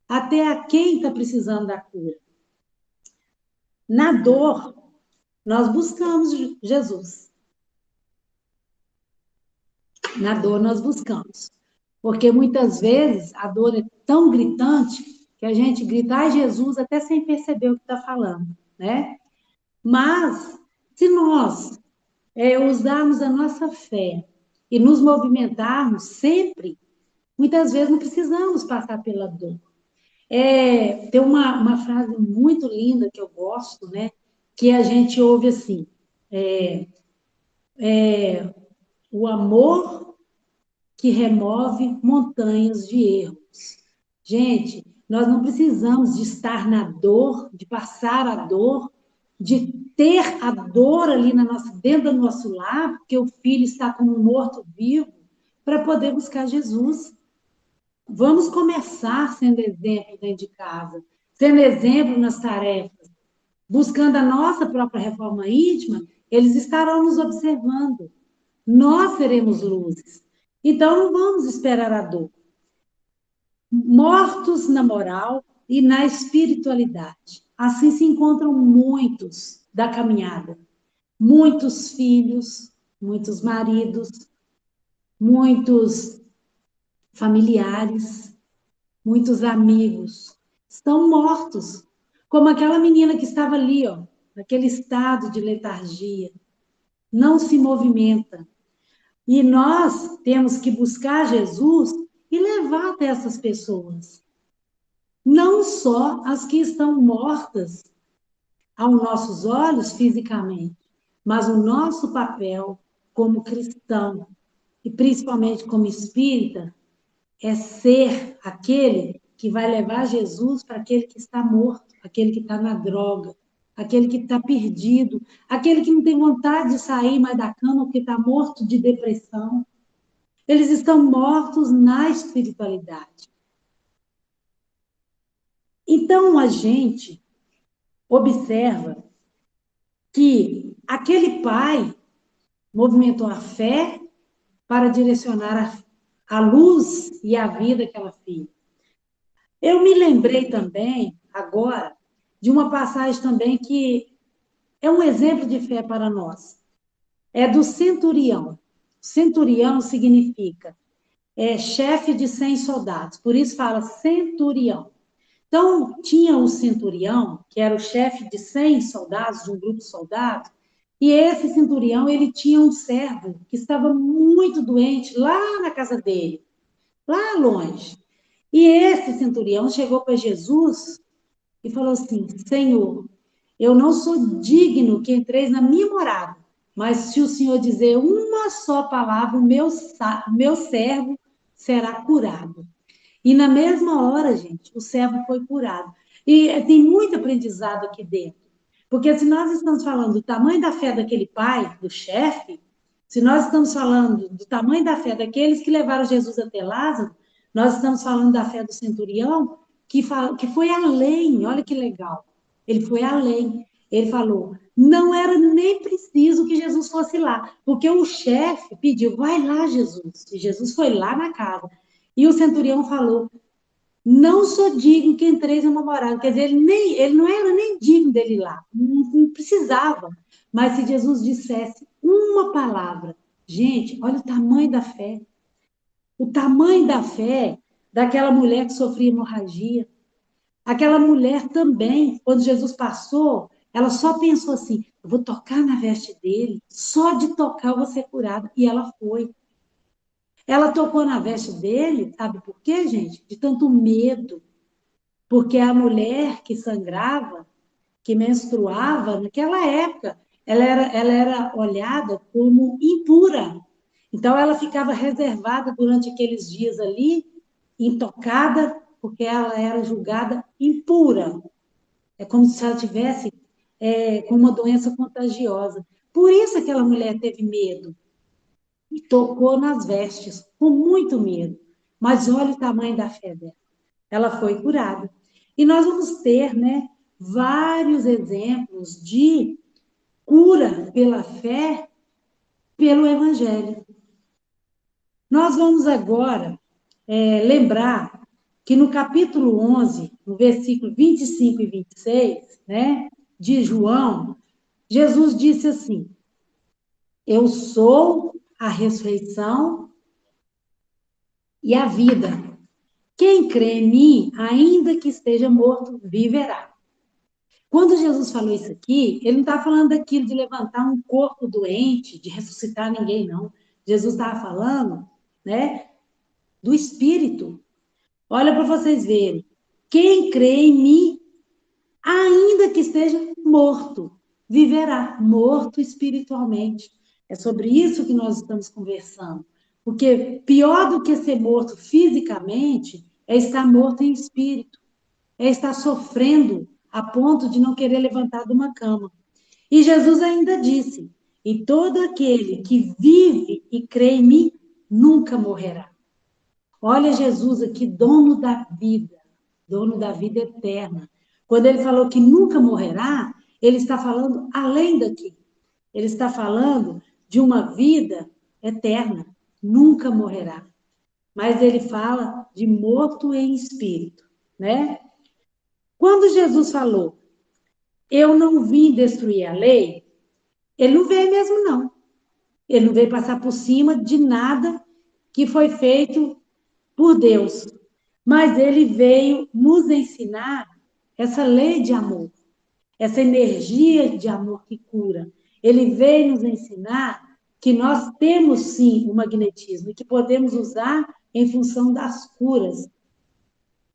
até a quem está precisando da cura. Na dor, nós buscamos Jesus. Na dor, nós buscamos. Porque muitas vezes a dor é tão gritante que a gente grita, ai, Jesus, até sem perceber o que está falando, né? Mas, se nós usarmos a nossa fé e nos movimentarmos sempre, muitas vezes não precisamos passar pela dor. Tem uma frase muito linda que eu gosto, né? Que a gente ouve assim, o amor que remove montanhas de erros. Gente, nós não precisamos de estar na dor, de passar a dor, de ter a dor ali dentro do nosso lar, porque o filho está como um morto-vivo, para poder buscar Jesus. Vamos começar sendo exemplo dentro de casa, sendo exemplo nas tarefas, buscando a nossa própria reforma íntima, eles estarão nos observando. Nós seremos luzes. Então, não vamos esperar a dor. Mortos na moral e na espiritualidade. Assim se encontram muitos da caminhada. Muitos filhos, muitos maridos, muitos familiares, muitos amigos. Estão mortos. Como aquela menina que estava ali, ó, naquele estado de letargia. Não se movimenta. E nós temos que buscar Jesus e levar até essas pessoas. Não só as que estão mortas aos nossos olhos fisicamente, mas o nosso papel como cristão, e principalmente como espírita, é ser aquele que vai levar Jesus para aquele que está morto, aquele que está na droga, aquele que está perdido, aquele que não tem vontade de sair mais da cama porque está morto de depressão. Eles estão mortos na espiritualidade. Então, a gente observa que aquele pai movimentou a fé para direcionar a luz e a vida daquela filha. Eu me lembrei também, agora, de uma passagem também que é um exemplo de fé para nós. É do centurião. Centurião significa chefe de 100 soldados, por isso fala centurião. Então, tinha o centurião, que era o chefe de 100 soldados, de um grupo de soldados, e esse centurião, ele tinha um servo que estava muito doente lá na casa dele, lá longe. E esse centurião chegou para Jesus e falou assim: Senhor, eu não sou digno que entreis na minha morada, mas se o Senhor dizer uma só palavra, o meu servo será curado. E na mesma hora, gente, o servo foi curado. E tem muito aprendizado aqui dentro. Porque se nós estamos falando do tamanho da fé daquele pai, do chefe, se nós estamos falando do tamanho da fé daqueles que levaram Jesus até Lázaro, nós estamos falando da fé do centurião, que foi além, olha que legal. Ele foi além. Ele falou, não era nem preciso que Jesus fosse lá, porque o chefe pediu, vai lá, Jesus. E Jesus foi lá na casa. E o centurião falou, não sou digno que entreis numa morada. Quer dizer, ele não era nem digno dele ir lá, não precisava. Mas se Jesus dissesse uma palavra, gente, olha o tamanho da fé. O tamanho da fé daquela mulher que sofria hemorragia. Aquela mulher também, quando Jesus passou, ela só pensou assim: eu vou tocar na veste dele, só de tocar eu vou ser curada. E ela foi. Ela tocou na veste dele, sabe por quê, gente? De tanto medo. Porque a mulher que sangrava, que menstruava, naquela época, ela era olhada como impura. Então, ela ficava reservada durante aqueles dias ali, intocada, porque ela era julgada impura. É como se ela tivesse com uma doença contagiosa. Por isso aquela mulher teve medo e tocou nas vestes, com muito medo. Mas olha o tamanho da fé dela. Ela foi curada. E nós vamos ter, né, vários exemplos de cura pela fé, pelo Evangelho. Nós vamos agora lembrar que no capítulo 11, no versículo 25 e 26, né, de João, Jesus disse assim: eu sou a ressurreição e a vida. Quem crê em mim, ainda que esteja morto, viverá. Quando Jesus falou isso aqui, ele não está falando daquilo de levantar um corpo doente, de ressuscitar ninguém, não. Jesus estava falando, né, do Espírito. Olha para vocês verem. Quem crê em mim, ainda que esteja morto, viverá, morto espiritualmente. É sobre isso que nós estamos conversando. Porque pior do que ser morto fisicamente é estar morto em espírito, é estar sofrendo a ponto de não querer levantar de uma cama. E Jesus ainda disse: e todo aquele que vive e crê em mim nunca morrerá. Olha Jesus aqui, dono da vida eterna. Quando ele falou que nunca morrerá, ele está falando além daqui. Ele está falando de uma vida eterna, nunca morrerá. Mas ele fala de morto em espírito, né? Quando Jesus falou, eu não vim destruir a lei, ele não veio mesmo, não. Ele não veio passar por cima de nada que foi feito por Deus. Mas ele veio nos ensinar essa lei de amor, essa energia de amor que cura. Ele veio nos ensinar que nós temos sim o magnetismo e que podemos usar em função das curas,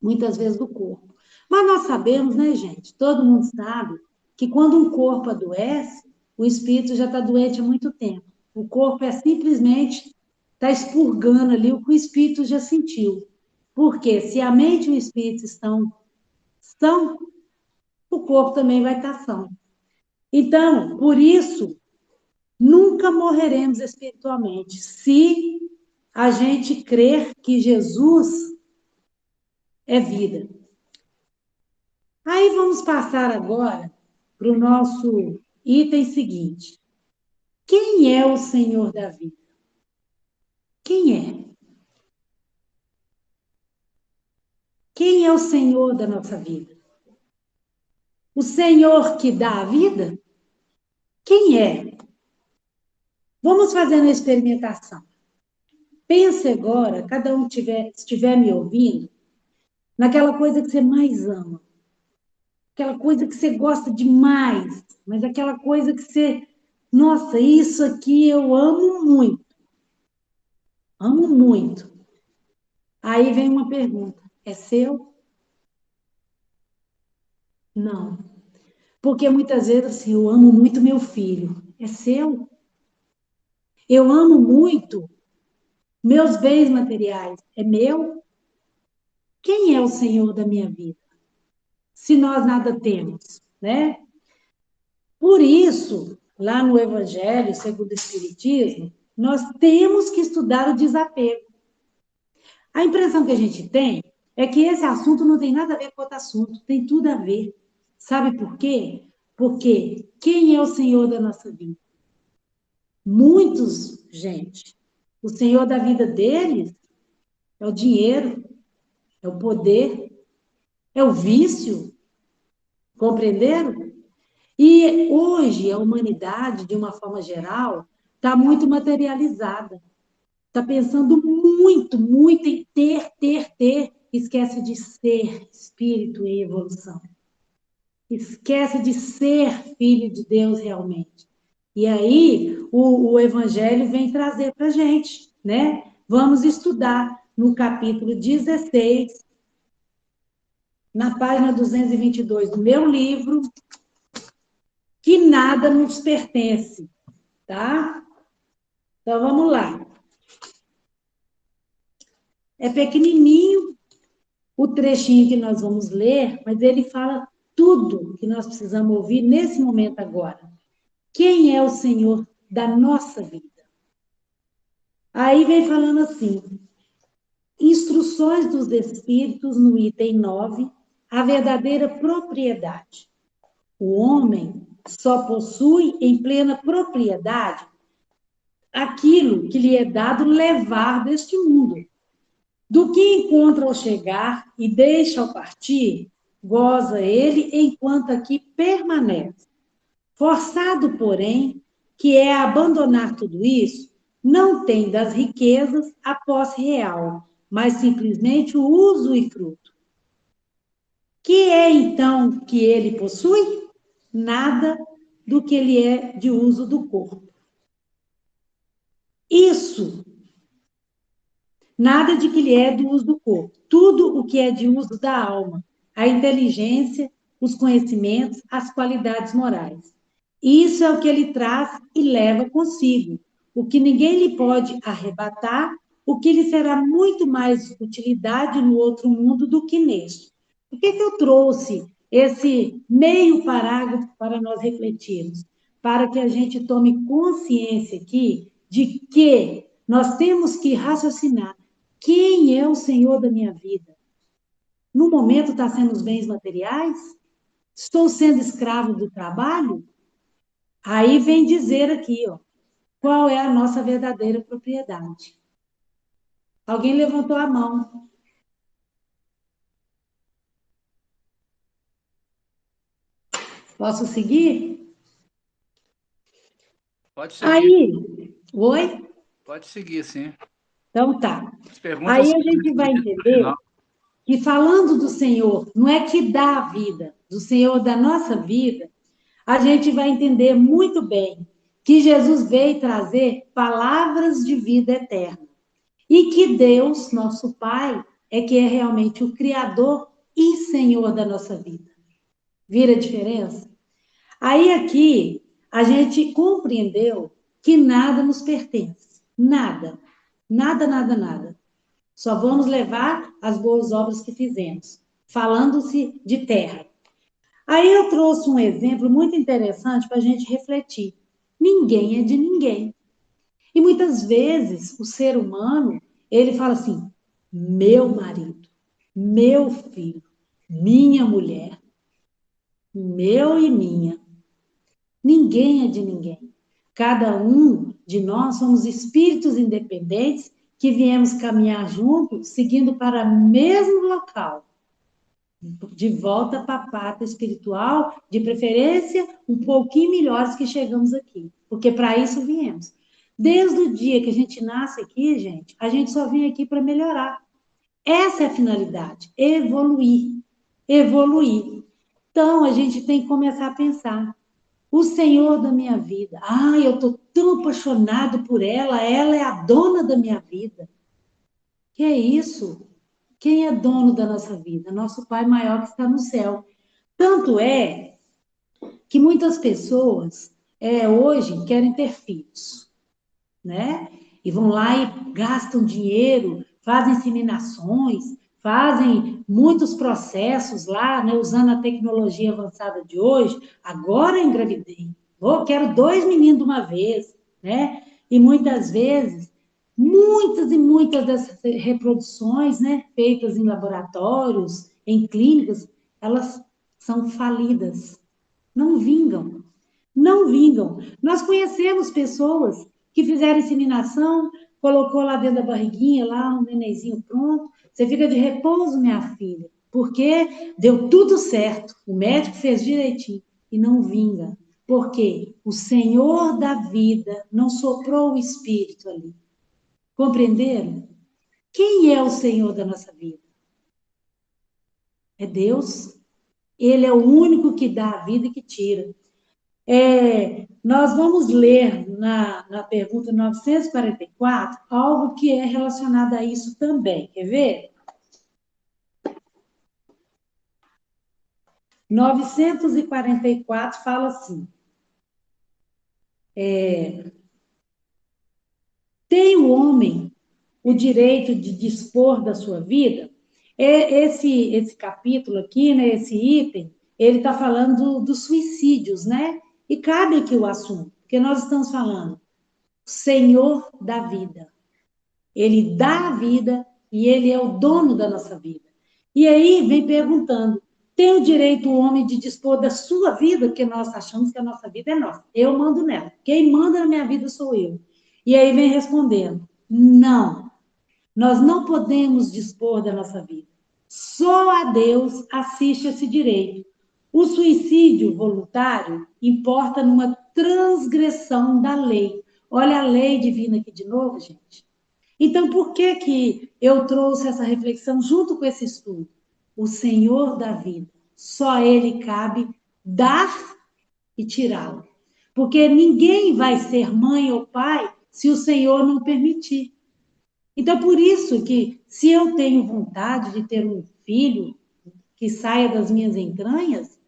muitas vezes do corpo. Mas nós sabemos, né, gente? Todo mundo sabe que quando um corpo adoece, o espírito já está doente há muito tempo. O corpo é simplesmente está expurgando ali o que o espírito já sentiu. Porque se a mente e o espírito estão são, o corpo também vai estar são. Então, por isso, nunca morreremos espiritualmente se a gente crer que Jesus é vida. Aí vamos passar agora para o nosso item seguinte. Quem é o Senhor da vida? Quem é? Quem é o Senhor da nossa vida? O Senhor que dá a vida? Quem é? Vamos fazer uma experimentação. Pense agora, cada um estiver me ouvindo, naquela coisa que você mais ama. Aquela coisa que você gosta demais, mas aquela coisa que você, nossa, isso aqui eu amo muito. Amo muito. Aí vem uma pergunta: é seu? Não. Porque muitas vezes assim, eu amo muito meu filho. É seu? Eu amo muito meus bens materiais. É meu? Quem é o Senhor da minha vida? Se nós nada temos, né? Por isso, lá no Evangelho, segundo o Espiritismo, nós temos que estudar o desapego. A impressão que a gente tem é que esse assunto não tem nada a ver com outro assunto, tem tudo a ver. Sabe por quê? Porque quem é o Senhor da nossa vida? Muitos, gente, o Senhor da vida deles é o dinheiro, é o poder, é o vício, compreenderam? E hoje a humanidade, de uma forma geral, está muito materializada. Está pensando muito, muito em ter, ter, ter. Esquece de ser espírito em evolução. Esquece de ser filho de Deus realmente. E aí o Evangelho vem trazer para a gente, né? Vamos estudar no capítulo 16, na página 222 do meu livro, que nada nos pertence, tá? Então vamos lá. É pequenininho o trechinho que nós vamos ler, mas ele fala tudo que nós precisamos ouvir nesse momento agora. Quem é o Senhor da nossa vida? Aí vem falando assim, instruções dos Espíritos no item 9, a verdadeira propriedade. O homem só possui em plena propriedade aquilo que lhe é dado levar deste mundo. Do que encontra ao chegar e deixa ao partir, goza ele enquanto aqui permanece. Forçado, porém, que é abandonar tudo isso, não tem das riquezas a posse real, mas simplesmente o uso e fruto. Que é então que ele possui? Nada do que ele é de uso do corpo. Isso, nada de que lhe é do uso do corpo. Tudo o que é de uso da alma, a inteligência, os conhecimentos, as qualidades morais. Isso é o que ele traz e leva consigo, o que ninguém lhe pode arrebatar, o que lhe será muito mais utilidade no outro mundo do que neste. Por que eu trouxe esse meio parágrafo para nós refletirmos? Para que a gente tome consciência aqui de que nós temos que raciocinar quem é o Senhor da minha vida. No momento está sendo os bens materiais? Estou sendo escravo do trabalho? Aí vem dizer aqui, ó, qual é a nossa verdadeira propriedade. Alguém levantou a mão. Posso seguir? Pode seguir. Aí, oi? Pode seguir, sim. Então tá. As perguntas Aí são a gente vai no entender final. que falando do Senhor, não é que dá a vida, do Senhor da nossa vida, a gente vai entender muito bem que Jesus veio trazer palavras de vida eterna. E que Deus, nosso Pai, é que é realmente o Criador e Senhor da nossa vida. Vira a diferença? Aí aqui a gente compreendeu que nada nos pertence. Nada. Nada, nada, nada. Só vamos levar as boas obras que fizemos. Falando-se de terra. Aí eu trouxe um exemplo muito interessante para a gente refletir. Ninguém é de ninguém. E muitas vezes o ser humano, ele fala assim, meu marido, meu filho, minha mulher, meu e minha. Ninguém é de ninguém. Cada um de nós somos espíritos independentes que viemos caminhar juntos, seguindo para o mesmo local, de volta para a pátria espiritual, de preferência um pouquinho melhores que chegamos aqui, porque para isso viemos. Desde o dia que a gente nasce aqui, gente, a gente só vem aqui para melhorar. Essa é a finalidade, evoluir, evoluir. Então, a gente tem que começar a pensar, o Senhor da minha vida, eu estou tão apaixonado por ela é a dona da minha vida. Que é isso? Quem é dono da nossa vida? Nosso Pai maior que está no céu. Tanto é que muitas pessoas hoje querem ter filhos, né? E vão lá e gastam dinheiro, fazem inseminações, fazem muitos processos lá, né, usando a tecnologia avançada de hoje. Agora eu engravidei, quero 2 meninos de uma vez, né? E muitas vezes, muitas e muitas dessas reproduções, né, feitas em laboratórios, em clínicas, elas são falidas, não vingam, não vingam. Nós conhecemos pessoas que fizeram inseminação, colocou lá dentro da barriguinha, lá um nenenzinho pronto, você fica de repouso, minha filha, porque deu tudo certo, o médico fez direitinho e não vinga. Porque o Senhor da vida não soprou o Espírito ali. Compreenderam? Quem é o Senhor da nossa vida? É Deus. Ele é o único que dá a vida e que tira. Nós vamos ler na pergunta 944 algo que é relacionado a isso também. Quer ver? 944 fala assim: tem o homem o direito de dispor da sua vida? Esse capítulo aqui, né, esse item, ele está falando dos suicídios, né? E cabe aqui o assunto, porque nós estamos falando Senhor da vida. Ele dá a vida e ele é o dono da nossa vida. E aí vem perguntando: tem o direito o homem de dispor da sua vida? Porque nós achamos que a nossa vida é nossa. Eu mando nela. Quem manda na minha vida sou eu. E aí vem respondendo: não. Nós não podemos dispor da nossa vida. Só a Deus assiste esse direito. O suicídio voluntário importa numa transgressão da lei. Olha a lei divina aqui de novo, gente. Então, por que que eu trouxe essa reflexão junto com esse estudo? O Senhor da vida. Só Ele cabe dar e tirá-lo. Porque ninguém vai ser mãe ou pai se o Senhor não permitir. Então, por isso que, se eu tenho vontade de ter um filho que saia das minhas entranhas,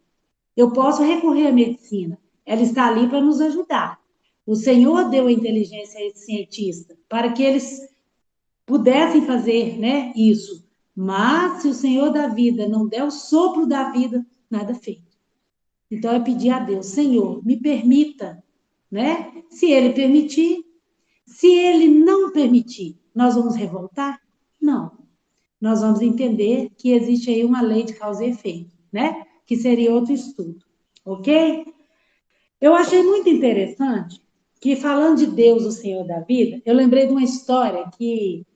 eu posso recorrer à medicina. Ela está ali para nos ajudar. O Senhor deu a inteligência a esse cientista para que eles pudessem fazer, né, isso. Mas, se o Senhor da vida não der o sopro da vida, nada feito. Então, é pedir a Deus: Senhor, me permita, né? Se Ele permitir, se Ele não permitir, nós vamos revoltar? Não. Nós vamos entender que existe aí uma lei de causa e efeito, né? Que seria outro estudo, ok? Eu achei muito interessante que, falando de Deus, o Senhor da vida, eu lembrei de uma história que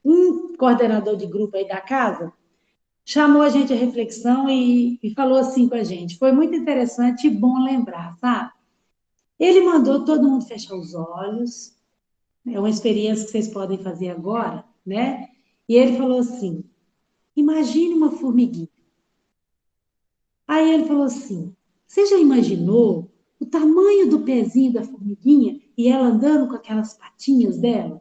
um coordenador de grupo aí da casa chamou a gente à reflexão e falou assim com a gente. Foi muito interessante e bom lembrar, sabe? Ele mandou todo mundo fechar os olhos. É uma experiência que vocês podem fazer agora, né? E ele falou assim: imagine uma formiguinha. Aí ele falou assim: você já imaginou o tamanho do pezinho da formiguinha e ela andando com aquelas patinhas dela?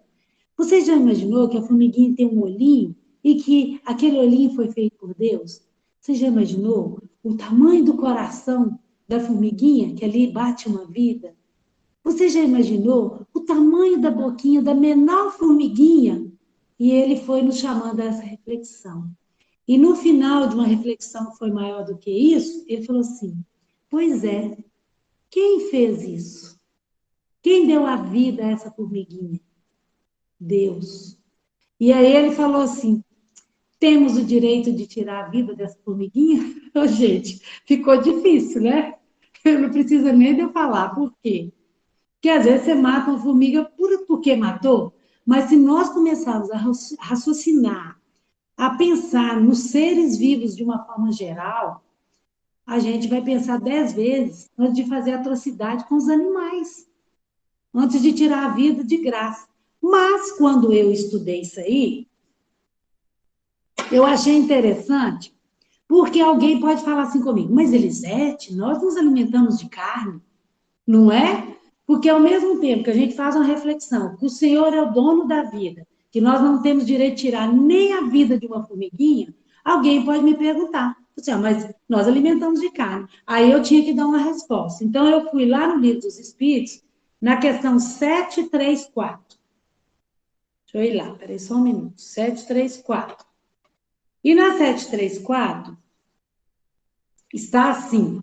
Você já imaginou que a formiguinha tem um olhinho e que aquele olhinho foi feito por Deus? Você já imaginou o tamanho do coração da formiguinha que ali bate uma vida? Você já imaginou o tamanho da boquinha da menor formiguinha? E ele foi nos chamando a essa reflexão. E no final de uma reflexão que foi maior do que isso, ele falou assim: pois é, quem fez isso? Quem deu a vida a essa formiguinha? Deus. E aí ele falou assim: temos o direito de tirar a vida dessa formiguinha? Oh, gente, ficou difícil, né? Não precisa nem de eu falar por quê. Porque às vezes você mata uma formiga porque matou, mas se nós começarmos a raciocinar, a pensar nos seres vivos de uma forma geral, a gente vai pensar 10 vezes antes de fazer atrocidade com os animais, antes de tirar a vida de graça. Mas quando eu estudei isso aí, eu achei interessante, porque alguém pode falar assim comigo: mas Elisete, nós nos alimentamos de carne, não é? Porque ao mesmo tempo que a gente faz uma reflexão que o Senhor é o dono da vida, que nós não temos direito de tirar nem a vida de uma formiguinha, alguém pode me perguntar: assim, mas nós alimentamos de carne. Aí eu tinha que dar uma resposta. Então eu fui lá no Livro dos Espíritos, na questão 734. Deixa eu ir lá, peraí só um minuto. 734. E na 734 está assim.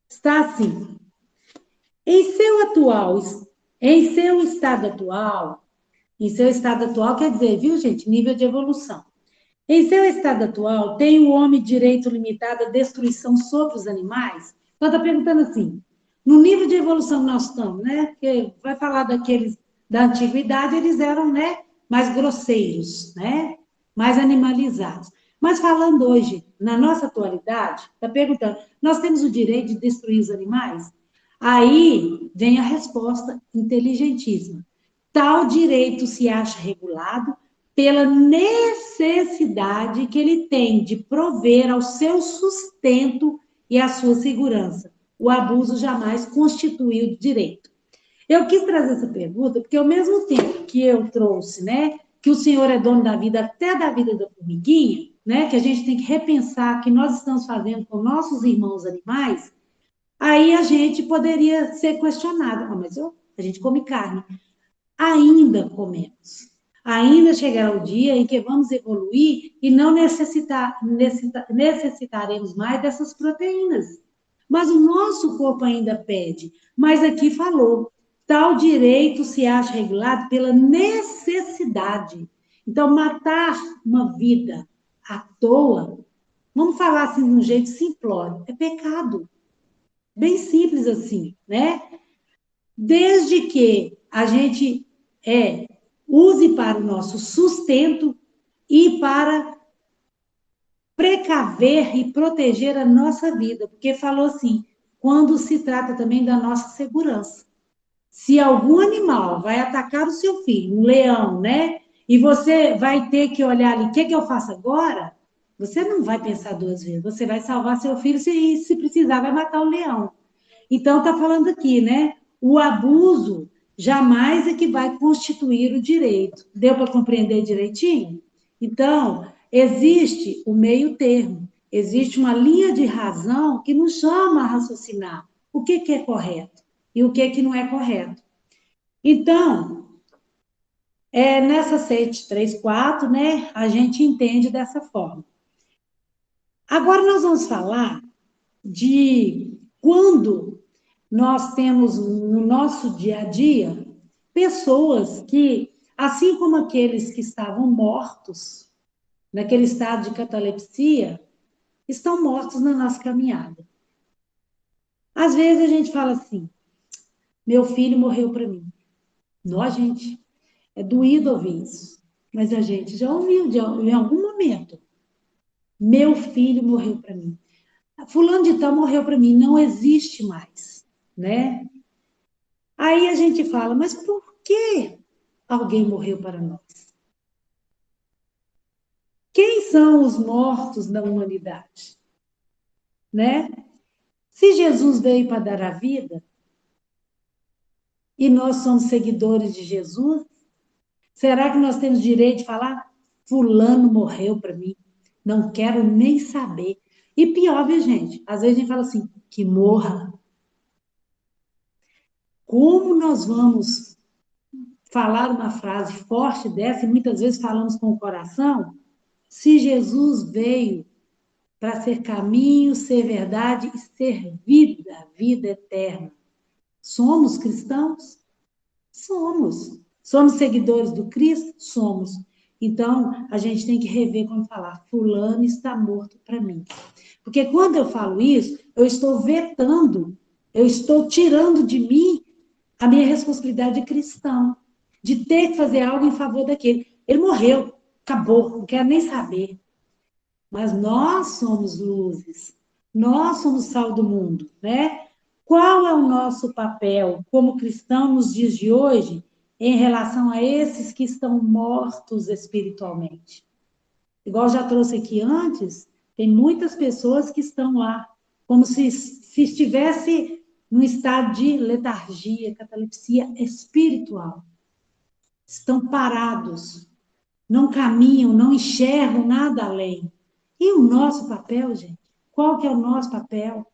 Está assim. Em seu estado atual quer dizer, viu, gente, nível de evolução. Em seu estado atual, tem o homem direito limitado à destruição sobre os animais? Então, está perguntando assim, no nível de evolução que nós estamos, né? Porque vai falar daqueles da antiguidade, eles eram, né, mais grosseiros, né? Mais animalizados. Mas falando hoje, na nossa atualidade, está perguntando, nós temos o direito de destruir os animais? Aí vem a resposta inteligentíssima. Tal direito se acha regulado pela necessidade que ele tem de prover ao seu sustento e à sua segurança. O abuso jamais constituiu direito. Eu quis trazer essa pergunta porque, ao mesmo tempo que eu trouxe, né, que o Senhor é dono da vida, até da vida da formiguinha, né, que a gente tem que repensar o que nós estamos fazendo com nossos irmãos animais, aí a gente poderia ser questionado. Ah, mas a gente come carne. Ainda comemos. Ainda chegará o dia em que vamos evoluir e não necessitaremos mais dessas proteínas. Mas o nosso corpo ainda pede. Mas aqui falou, tal direito se acha regulado pela necessidade. Então, matar uma vida à toa, vamos falar assim de um jeito simplório, é pecado. Bem simples assim, né? Desde que a gente use para o nosso sustento e para precaver e proteger a nossa vida, porque falou assim, quando se trata também da nossa segurança. Se algum animal vai atacar o seu filho, um leão, né? E você vai ter que olhar ali, o que eu faço agora? Você não vai pensar duas vezes, você vai salvar seu filho e, se precisar, vai matar o leão. Então, está falando aqui, né? O abuso jamais é que vai constituir o direito. Deu para compreender direitinho? Então, existe o meio termo, existe uma linha de razão que nos chama a raciocinar o que é correto e o que não é correto. Então, nessa 734, né, a gente entende dessa forma. Agora nós vamos falar de quando nós temos no nosso dia a dia pessoas que, assim como aqueles que estavam mortos, naquele estado de catalepsia, estão mortos na nossa caminhada. Às vezes a gente fala assim, meu filho morreu para mim. Não, gente, é doído ouvir isso, mas a gente já ouviu em algum momento. Meu filho morreu para mim. Fulano de tal morreu para mim, não existe mais, né? Aí a gente fala, mas por que alguém morreu para nós? Quem são os mortos da humanidade? Né? Se Jesus veio para dar a vida e nós somos seguidores de Jesus, será que nós temos direito de falar? Fulano morreu para mim, não quero nem saber. E pior, viu, gente? Às vezes a gente fala assim, que morra. Como nós vamos falar uma frase forte dessa, e muitas vezes falamos com o coração, se Jesus veio para ser caminho, ser verdade e ser vida, vida eterna. Somos cristãos? Somos. Somos seguidores do Cristo? Somos. Então, a gente tem que rever quando falar, fulano está morto para mim. Porque quando eu falo isso, eu estou vetando, eu estou tirando de mim a minha responsabilidade de cristão, de ter que fazer algo em favor daquele. Ele morreu, acabou, não quero nem saber. Mas nós somos luzes, nós somos sal do mundo, né? Qual é o nosso papel como cristão nos dias de hoje em relação a esses que estão mortos espiritualmente? Igual já trouxe aqui antes, tem muitas pessoas que estão lá, como se estivesse num estado de letargia, catalepsia espiritual. Estão parados, não caminham, não enxergam nada além. E o nosso papel, gente? Qual que é o nosso papel?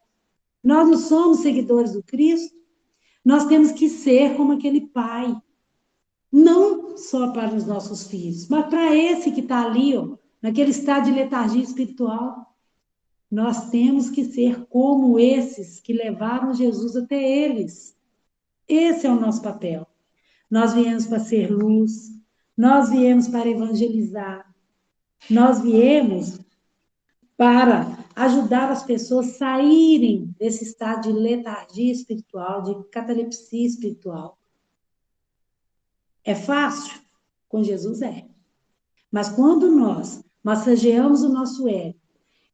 Nós não somos seguidores do Cristo? Nós temos que ser como aquele pai. Não só para os nossos filhos, mas para esse que está ali, ó, naquele estado de letargia espiritual. Nós temos que ser como esses que levaram Jesus até eles. Esse é o nosso papel. Nós viemos para ser luz, nós viemos para evangelizar, nós viemos para ajudar as pessoas a saírem desse estado de letargia espiritual, de catalepsia espiritual. É fácil? Com Jesus é. Mas quando nós massageamos o nosso ego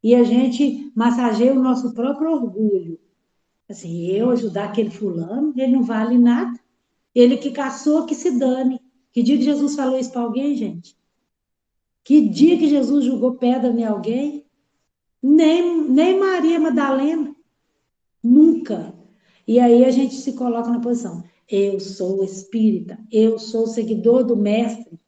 e a gente massageia o nosso próprio orgulho, assim, eu ajudar aquele fulano, ele não vale nada. Ele que caçou, que se dane. Que dia que Jesus falou isso para alguém, gente? Que dia que Jesus jogou pedra em alguém? Nem Maria Madalena. Nunca. E aí a gente se coloca na posição. Eu sou espírita, eu sou seguidor do mestre.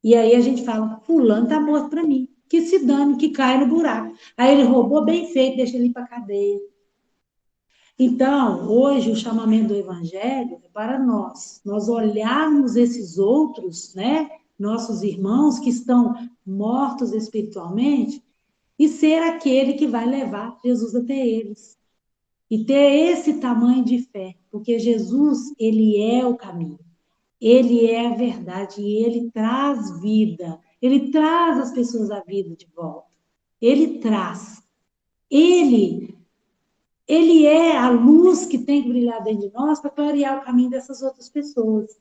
E aí a gente fala, fulano tá morto para mim. Que se dane, que cai no buraco. Aí ele roubou bem feito, deixa ele ir para cadeia. Então, hoje o chamamento do evangelho é para nós olharmos esses outros, né, nossos irmãos que estão mortos espiritualmente e ser aquele que vai levar Jesus até eles. E ter esse tamanho de fé, porque Jesus, ele é o caminho, ele é a verdade e ele traz vida, ele traz as pessoas à vida de volta. Ele traz. Ele é a luz que tem que brilhar dentro de nós para clarear o caminho dessas outras pessoas.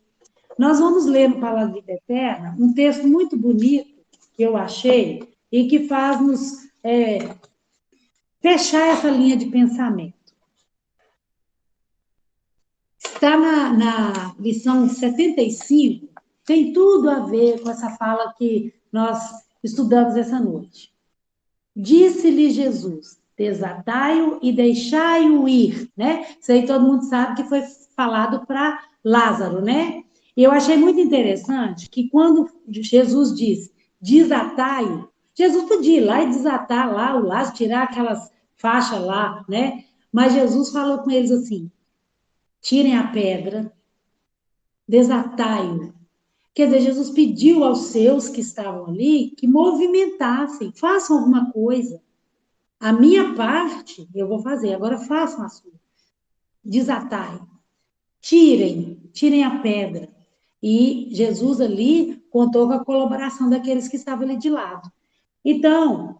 Nós vamos ler no Palavra da Vida Eterna um texto muito bonito que eu achei e que faz nos fechar essa linha de pensamento. Está na lição 75, tem tudo a ver com essa fala que nós estudamos essa noite. Disse-lhe Jesus, desatai-o e deixai-o ir, né? Isso aí todo mundo sabe que foi falado para Lázaro, né? E eu achei muito interessante que quando Jesus diz, desatai-o, Jesus podia ir lá e desatar lá o Lázaro, tirar aquelas faixas lá, né? Mas Jesus falou com eles assim, tirem a pedra, desatai-o. Quer dizer, Jesus pediu aos seus que estavam ali que movimentassem, façam alguma coisa. A minha parte eu vou fazer, agora façam a sua. Desatai, tirem a pedra. E Jesus ali contou com a colaboração daqueles que estavam ali de lado. Então,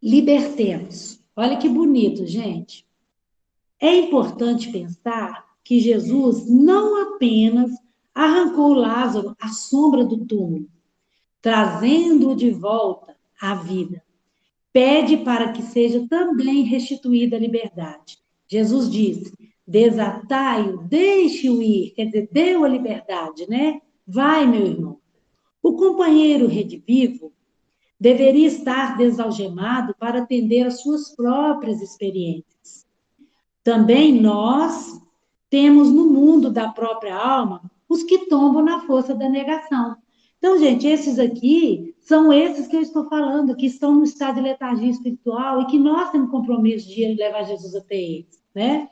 libertemos. Olha que bonito, gente. É importante pensar que Jesus não apenas arrancou Lázaro à sombra do túmulo, trazendo-o de volta à vida. Pede para que seja também restituída a liberdade. Jesus disse, desatai-o, deixe-o ir, quer dizer, deu a liberdade, né? Vai, meu irmão. O companheiro redivivo deveria estar desalgemado para atender às suas próprias experiências. Também nós temos no mundo da própria alma os que tombam na força da negação. Então, gente, esses aqui são esses que eu estou falando, que estão no estado de letargia espiritual e que nós temos compromisso de levar Jesus até eles, né?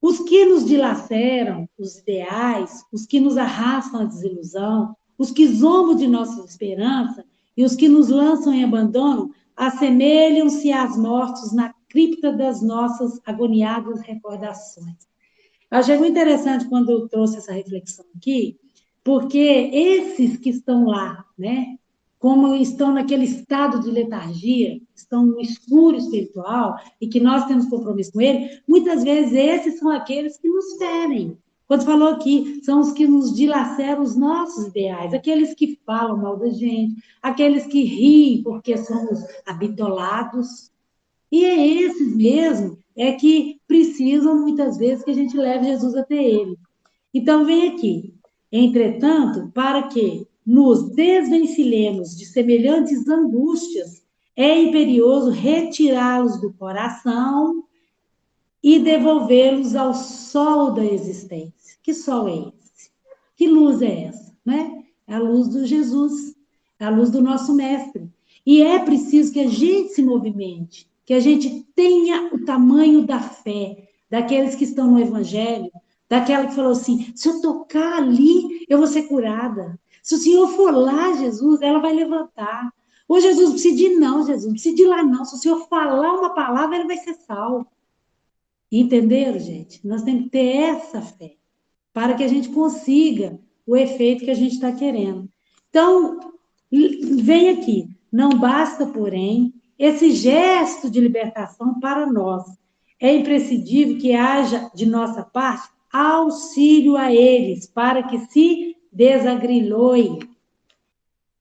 Os que nos dilaceram os ideais, os que nos arrastam à desilusão, os que zombam de nossa esperança e os que nos lançam em abandono, assemelham-se às mortos na cripta das nossas agoniadas recordações. Eu achei muito interessante quando eu trouxe essa reflexão aqui, porque esses que estão lá, né, como estão naquele estado de letargia, estão no escuro espiritual e que nós temos compromisso com ele, muitas vezes esses são aqueles que nos ferem. Quando falou aqui, são os que nos dilaceram os nossos ideais, aqueles que falam mal da gente, aqueles que riem porque somos habitolados. E é esses mesmo que precisam, muitas vezes, que a gente leve Jesus até ele. Então, vem aqui. Entretanto, para que nos desvencilhemos de semelhantes angústias, é imperioso retirá-los do coração e devolvê-los ao sol da existência. Que sol é esse? Que luz é essa? Né? É a luz do Jesus, é a luz do nosso mestre. E é preciso que a gente se movimente, que a gente tenha o tamanho da fé daqueles que estão no Evangelho, daquela que falou assim: se eu tocar ali, eu vou ser curada. Se o Senhor for lá, Jesus, ela vai levantar. Ô, Jesus, não precisa de ir, não, Jesus, não precisa de ir lá, não. Se o Senhor falar uma palavra, ele vai ser salvo. Entenderam, gente? Nós temos que ter essa fé para que a gente consiga o efeito que a gente está querendo. Então, vem aqui. Não basta, porém, esse gesto de libertação para nós. É imprescindível que haja, de nossa parte, auxílio a eles, para que se desagrilhoem,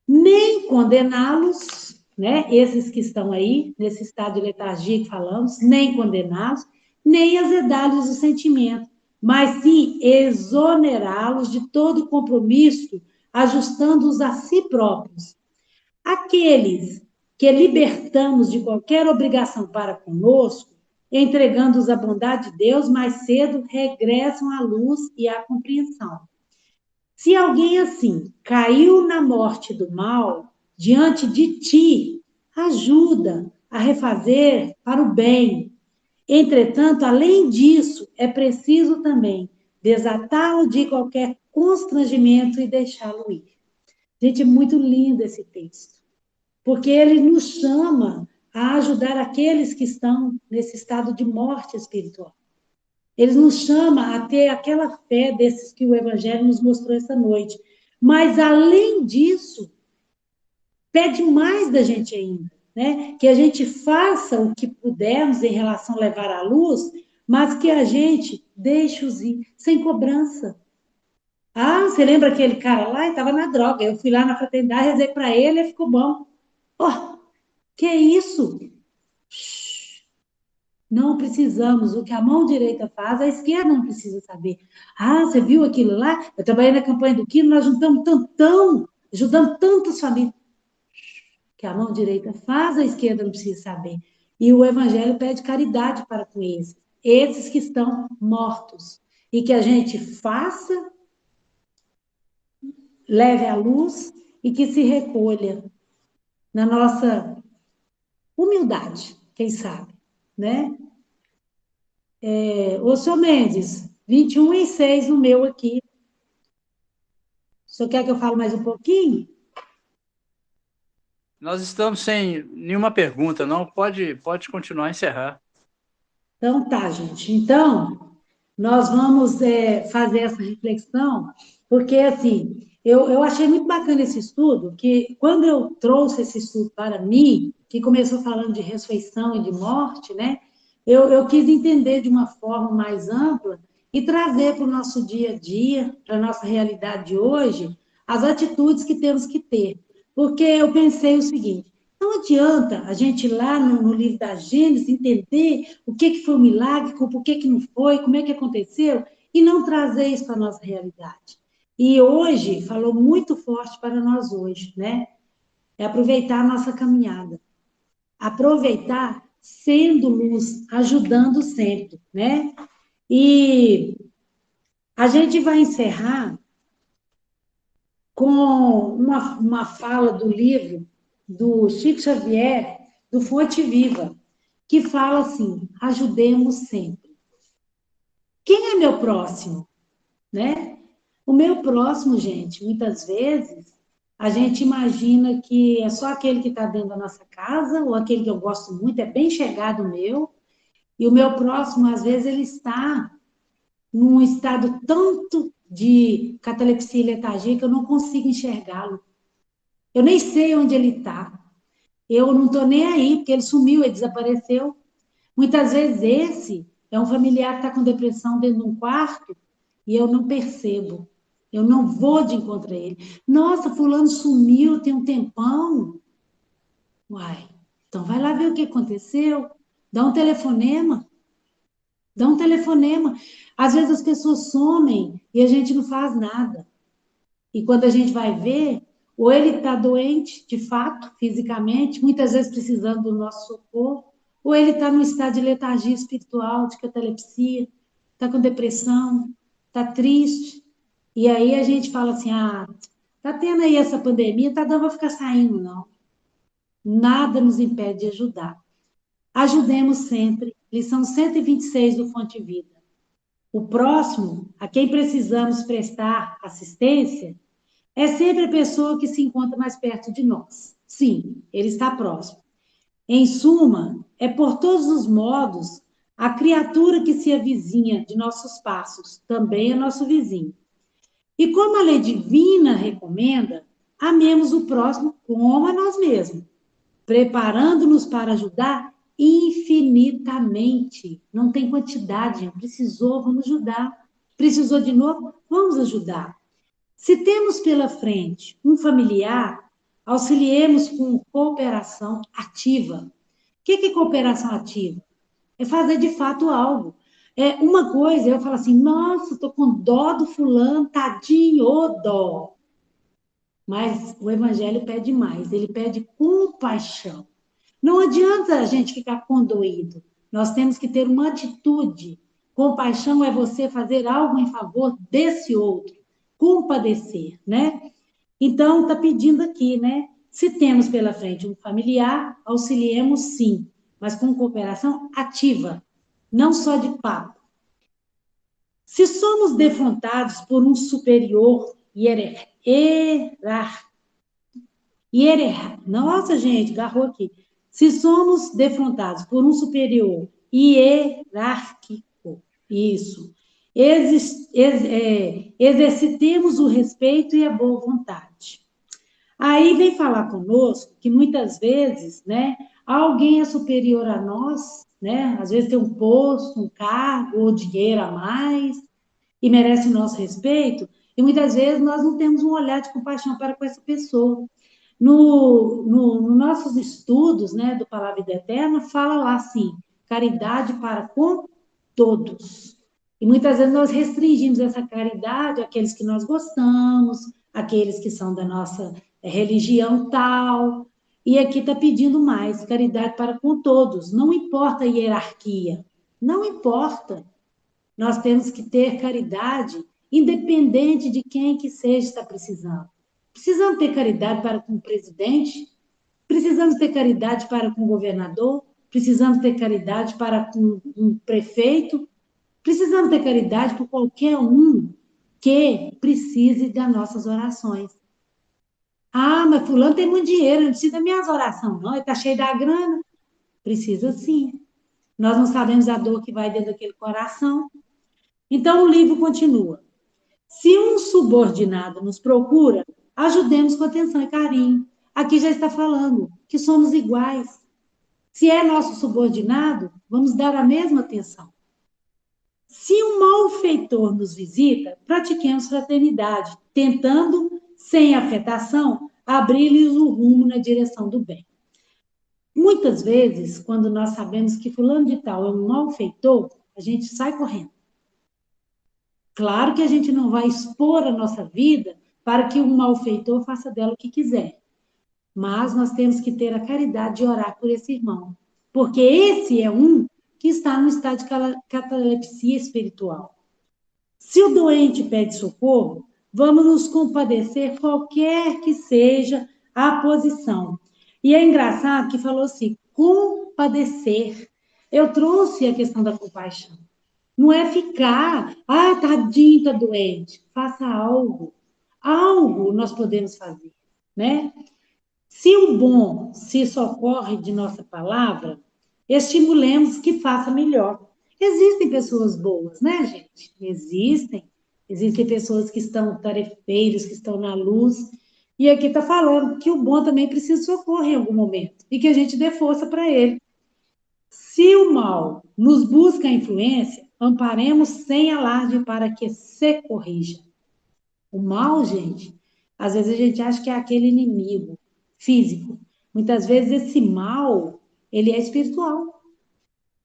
nem condená-los, né? Esses que estão aí, nesse estado de letargia que falamos, nem condená-los, nem azedar-lhes o sentimento, mas sim exonerá-los de todo compromisso, ajustando-os a si próprios. Aqueles que libertamos de qualquer obrigação para conosco, entregando-os à bondade de Deus, mais cedo regressam à luz e à compreensão. Se alguém assim caiu na morte do mal, diante de ti, ajuda a refazer para o bem. Entretanto, além disso, é preciso também desatá-lo de qualquer constrangimento e deixá-lo ir. Gente, é muito lindo esse texto, porque ele nos chama a ajudar aqueles que estão nesse estado de morte espiritual. Ele nos chama a ter aquela fé desses que o Evangelho nos mostrou essa noite. Mas, além disso, pede mais da gente ainda, né? Que a gente faça o que pudermos em relação a levar à luz, mas que a gente deixe-os ir sem cobrança. Ah, você lembra aquele cara lá? Ele estava na droga. Eu fui lá na fraternidade, rezei para ele e ficou bom. Oh, que isso? Não precisamos. O que a mão direita faz, a esquerda não precisa saber. Ah, você viu aquilo lá? Eu trabalhei na campanha do Quino, nós juntamos tantão, ajudamos tantas famílias. Que a mão direita faz, a esquerda não precisa saber. E o Evangelho pede caridade para com esses que estão mortos. E que a gente faça, leve à luz e que se recolha na nossa humildade, quem sabe, né? Ô, senhor Mendes, 21:06 no meu aqui. O senhor quer que eu fale mais um pouquinho? Nós estamos sem nenhuma pergunta, não? Pode continuar a encerrar. Então, tá, gente. Então, nós vamos fazer essa reflexão, porque, assim, eu achei muito bacana esse estudo, que quando eu trouxe esse estudo para mim, que começou falando de ressurreição e de morte, né? Eu quis entender de uma forma mais ampla e trazer para o nosso dia a dia, para a nossa realidade de hoje, as atitudes que temos que ter. Porque eu pensei o seguinte: não adianta a gente ir lá no livro da Gênesis entender o que foi o milagre, por que não foi, como é que aconteceu, e não trazer isso para a nossa realidade. E hoje, falou muito forte para nós hoje, né? É aproveitar a nossa caminhada. Aproveitar sendo luz, ajudando sempre, né? E a gente vai encerrar com uma fala do livro do Chico Xavier, do Fonte Viva, que fala assim: ajudemos sempre. Quem é meu próximo? Né? O meu próximo, gente, muitas vezes a gente imagina que é só aquele que está dentro da nossa casa, ou aquele que eu gosto muito, é bem chegado meu, e o meu próximo, às vezes, ele está num estado tanto de catalepsia e letargia que eu não consigo enxergá-lo. Eu nem sei onde ele está. Eu não estou nem aí, porque ele sumiu, ele desapareceu. Muitas vezes esse é um familiar que está com depressão dentro de um quarto e eu não percebo. Eu não vou de encontro a ele. Nossa, fulano sumiu tem um tempão. Uai, então vai lá ver o que aconteceu. Dá um telefonema. Dá um telefonema. Às vezes as pessoas somem e a gente não faz nada. E quando a gente vai ver, ou ele está doente, de fato, fisicamente, muitas vezes precisando do nosso socorro, ou ele está num estado de letargia espiritual, de catalepsia, está com depressão, está triste. E aí a gente fala assim: ah, está tendo aí essa pandemia, está dando para ficar saindo, não. Nada nos impede de ajudar. Ajudemos sempre. Lição 126 do Fonte Vida. O próximo, a quem precisamos prestar assistência, é sempre a pessoa que se encontra mais perto de nós. Sim, ele está próximo. Em suma, é por todos os modos a criatura que se avizinha de nossos passos, também é nosso vizinho. E como a lei divina recomenda, amemos o próximo como a nós mesmos, preparando-nos para ajudar infinitamente. Não tem quantidade, precisou, vamos ajudar. Precisou de novo, vamos ajudar. Se temos pela frente um familiar, auxiliemos com cooperação ativa. O que é cooperação ativa? É fazer de fato algo. É uma coisa, eu falo assim, nossa, estou com dó do fulano, tadinho, ô dó. Mas o evangelho pede mais, ele pede compaixão. Não adianta a gente ficar condoído. Nós temos que ter uma atitude. Compaixão é você fazer algo em favor desse outro, compadecer, né? Então, está pedindo aqui, né? Se temos pela frente um familiar, auxiliemos sim, mas com cooperação ativa, não só de papo. Se somos defrontados por um superior nossa, gente, agarrou aqui. Se somos defrontados por um superior hierárquico, isso, exercitemos o respeito e a boa vontade. Aí vem falar conosco que muitas vezes, né, alguém é superior a nós, né, às vezes tem um posto, um cargo ou dinheiro a mais e merece o nosso respeito, e muitas vezes nós não temos um olhar de compaixão para com essa pessoa. No nossos estudos, né, do Palavra Vida Eterna, fala lá assim, caridade para com todos. E muitas vezes nós restringimos essa caridade àqueles que nós gostamos, àqueles que são da nossa religião tal, e aqui está pedindo mais, caridade para com todos, não importa a hierarquia, não importa. Nós temos que ter caridade, independente de quem que seja está precisando. Precisamos ter caridade para com o presidente, precisamos ter caridade para com o governador, precisamos ter caridade para com um prefeito, precisamos ter caridade por qualquer um que precise das nossas orações. Ah, mas fulano tem muito dinheiro, não precisa das minhas orações, não, ele está cheio da grana. Precisa sim. Nós não sabemos a dor que vai dentro daquele coração. Então, o livro continua. Se um subordinado nos procura, ajudemos com atenção e carinho. Aqui já está falando que somos iguais. Se é nosso subordinado, vamos dar a mesma atenção. Se um malfeitor nos visita, pratiquemos fraternidade, tentando, sem afetação, abrir-lhes o rumo na direção do bem. Muitas vezes, quando nós sabemos que fulano de tal é um malfeitor, a gente sai correndo. Claro que a gente não vai expor a nossa vida para que um malfeitor faça dela o que quiser. Mas nós temos que ter a caridade de orar por esse irmão. Porque esse é um que está no estado de catalepsia espiritual. Se o doente pede socorro, vamos nos compadecer qualquer que seja a posição. E é engraçado que falou assim, compadecer. Eu trouxe a questão da compaixão. Não é ficar, tadinho, tá doente. Faça algo. Algo nós podemos fazer, né? Se o bom se socorre de nossa palavra, estimulemos que faça melhor. Existem pessoas boas, né, gente? Existem. Existem pessoas que estão tarefeiros, que estão na luz. E aqui está falando que o bom também precisa de socorro em algum momento. E que a gente dê força para ele. Se o mal nos busca a influência, amparemos sem alarde para que se corrija. O mal, gente, às vezes a gente acha que é aquele inimigo físico. Muitas vezes esse mal, ele é espiritual.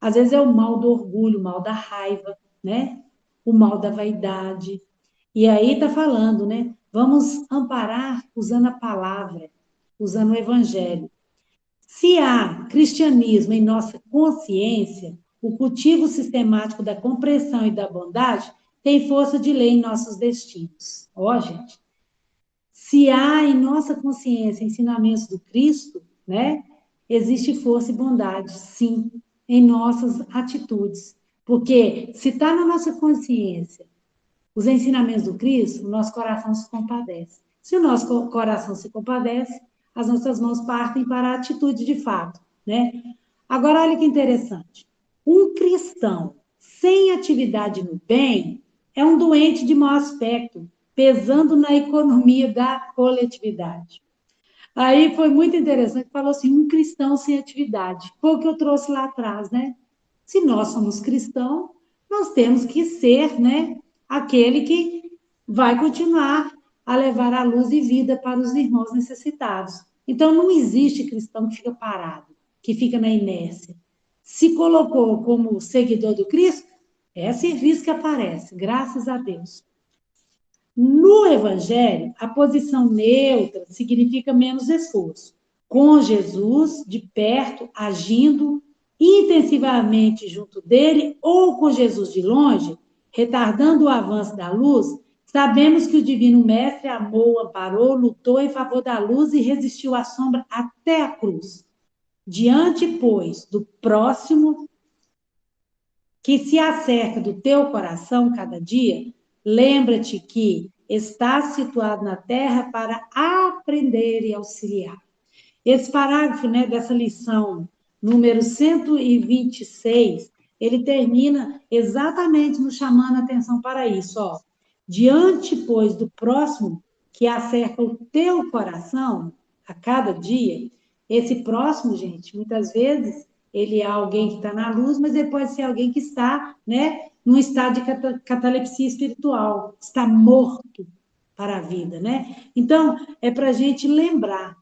Às vezes é o mal do orgulho, o mal da raiva, né? O mal da vaidade. E aí está falando, né? Vamos amparar usando a palavra, usando o evangelho. Se há cristianismo em nossa consciência, o cultivo sistemático da compreensão e da bondade tem força de lei em nossos destinos. Ó, gente, se há em nossa consciência ensinamentos do Cristo, né, existe força e bondade, sim, em nossas atitudes. Porque se está na nossa consciência os ensinamentos do Cristo, o nosso coração se compadece. Se o nosso coração se compadece, as nossas mãos partem para a atitude de fato, né? Agora, olha que interessante. Um cristão sem atividade no bem é um doente de mau aspecto, pesando na economia da coletividade. Aí foi muito interessante, falou assim, um cristão sem atividade. Foi o que eu trouxe lá atrás, né? Se nós somos cristãos, nós temos que ser, né, aquele que vai continuar a levar a luz e vida para os irmãos necessitados. Então, não existe cristão que fica parado, que fica na inércia. Se colocou como seguidor do Cristo, é serviço que aparece, graças a Deus. No Evangelho, a posição neutra significa menos esforço. Com Jesus de perto, agindo intensivamente junto dele, ou com Jesus de longe, retardando o avanço da luz, sabemos que o Divino Mestre amou, amparou, lutou em favor da luz e resistiu à sombra até a cruz. Diante, pois, do próximo que se acerca do teu coração cada dia, lembra-te que estás situado na terra para aprender e auxiliar. Esse parágrafo, né, dessa lição número 126, ele termina exatamente nos chamando a atenção para isso, ó. Diante, pois, do próximo que acerca o teu coração a cada dia, esse próximo, gente, muitas vezes ele é alguém que está na luz, mas ele pode ser alguém que está, né, num estado de catalepsia espiritual, está morto para a vida, né? Então, é para a gente lembrar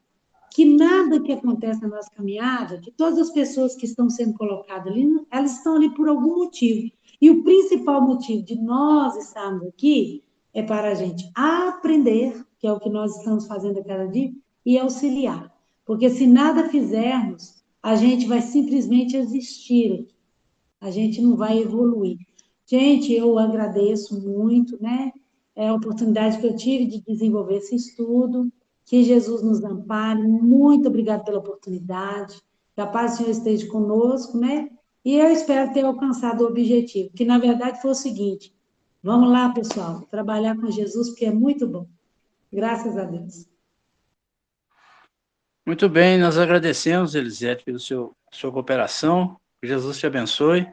que nada que acontece na nossa caminhada, que todas as pessoas que estão sendo colocadas ali, elas estão ali por algum motivo. E o principal motivo de nós estarmos aqui é para a gente aprender, que é o que nós estamos fazendo a cada dia, e auxiliar. Porque se nada fizermos, a gente vai simplesmente existir, a gente não vai evoluir. Gente, eu agradeço muito, né? É a oportunidade que eu tive de desenvolver esse estudo. Que Jesus nos ampare. Muito obrigada pela oportunidade. Que a paz do Senhor esteja conosco, né? E eu espero ter alcançado o objetivo, que na verdade foi o seguinte: vamos lá, pessoal, trabalhar com Jesus, porque é muito bom. Graças a Deus. Muito bem, nós agradecemos, Elisete, pela sua cooperação. Que Jesus te abençoe.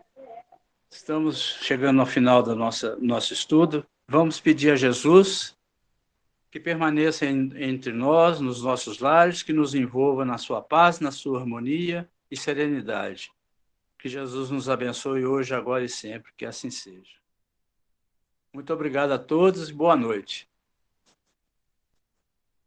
Estamos chegando ao final do nosso estudo. Vamos pedir a Jesus que permaneça entre nós, nos nossos lares, que nos envolva na sua paz, na sua harmonia e serenidade. Que Jesus nos abençoe hoje, agora e sempre, que assim seja. Muito obrigado a todos e boa noite.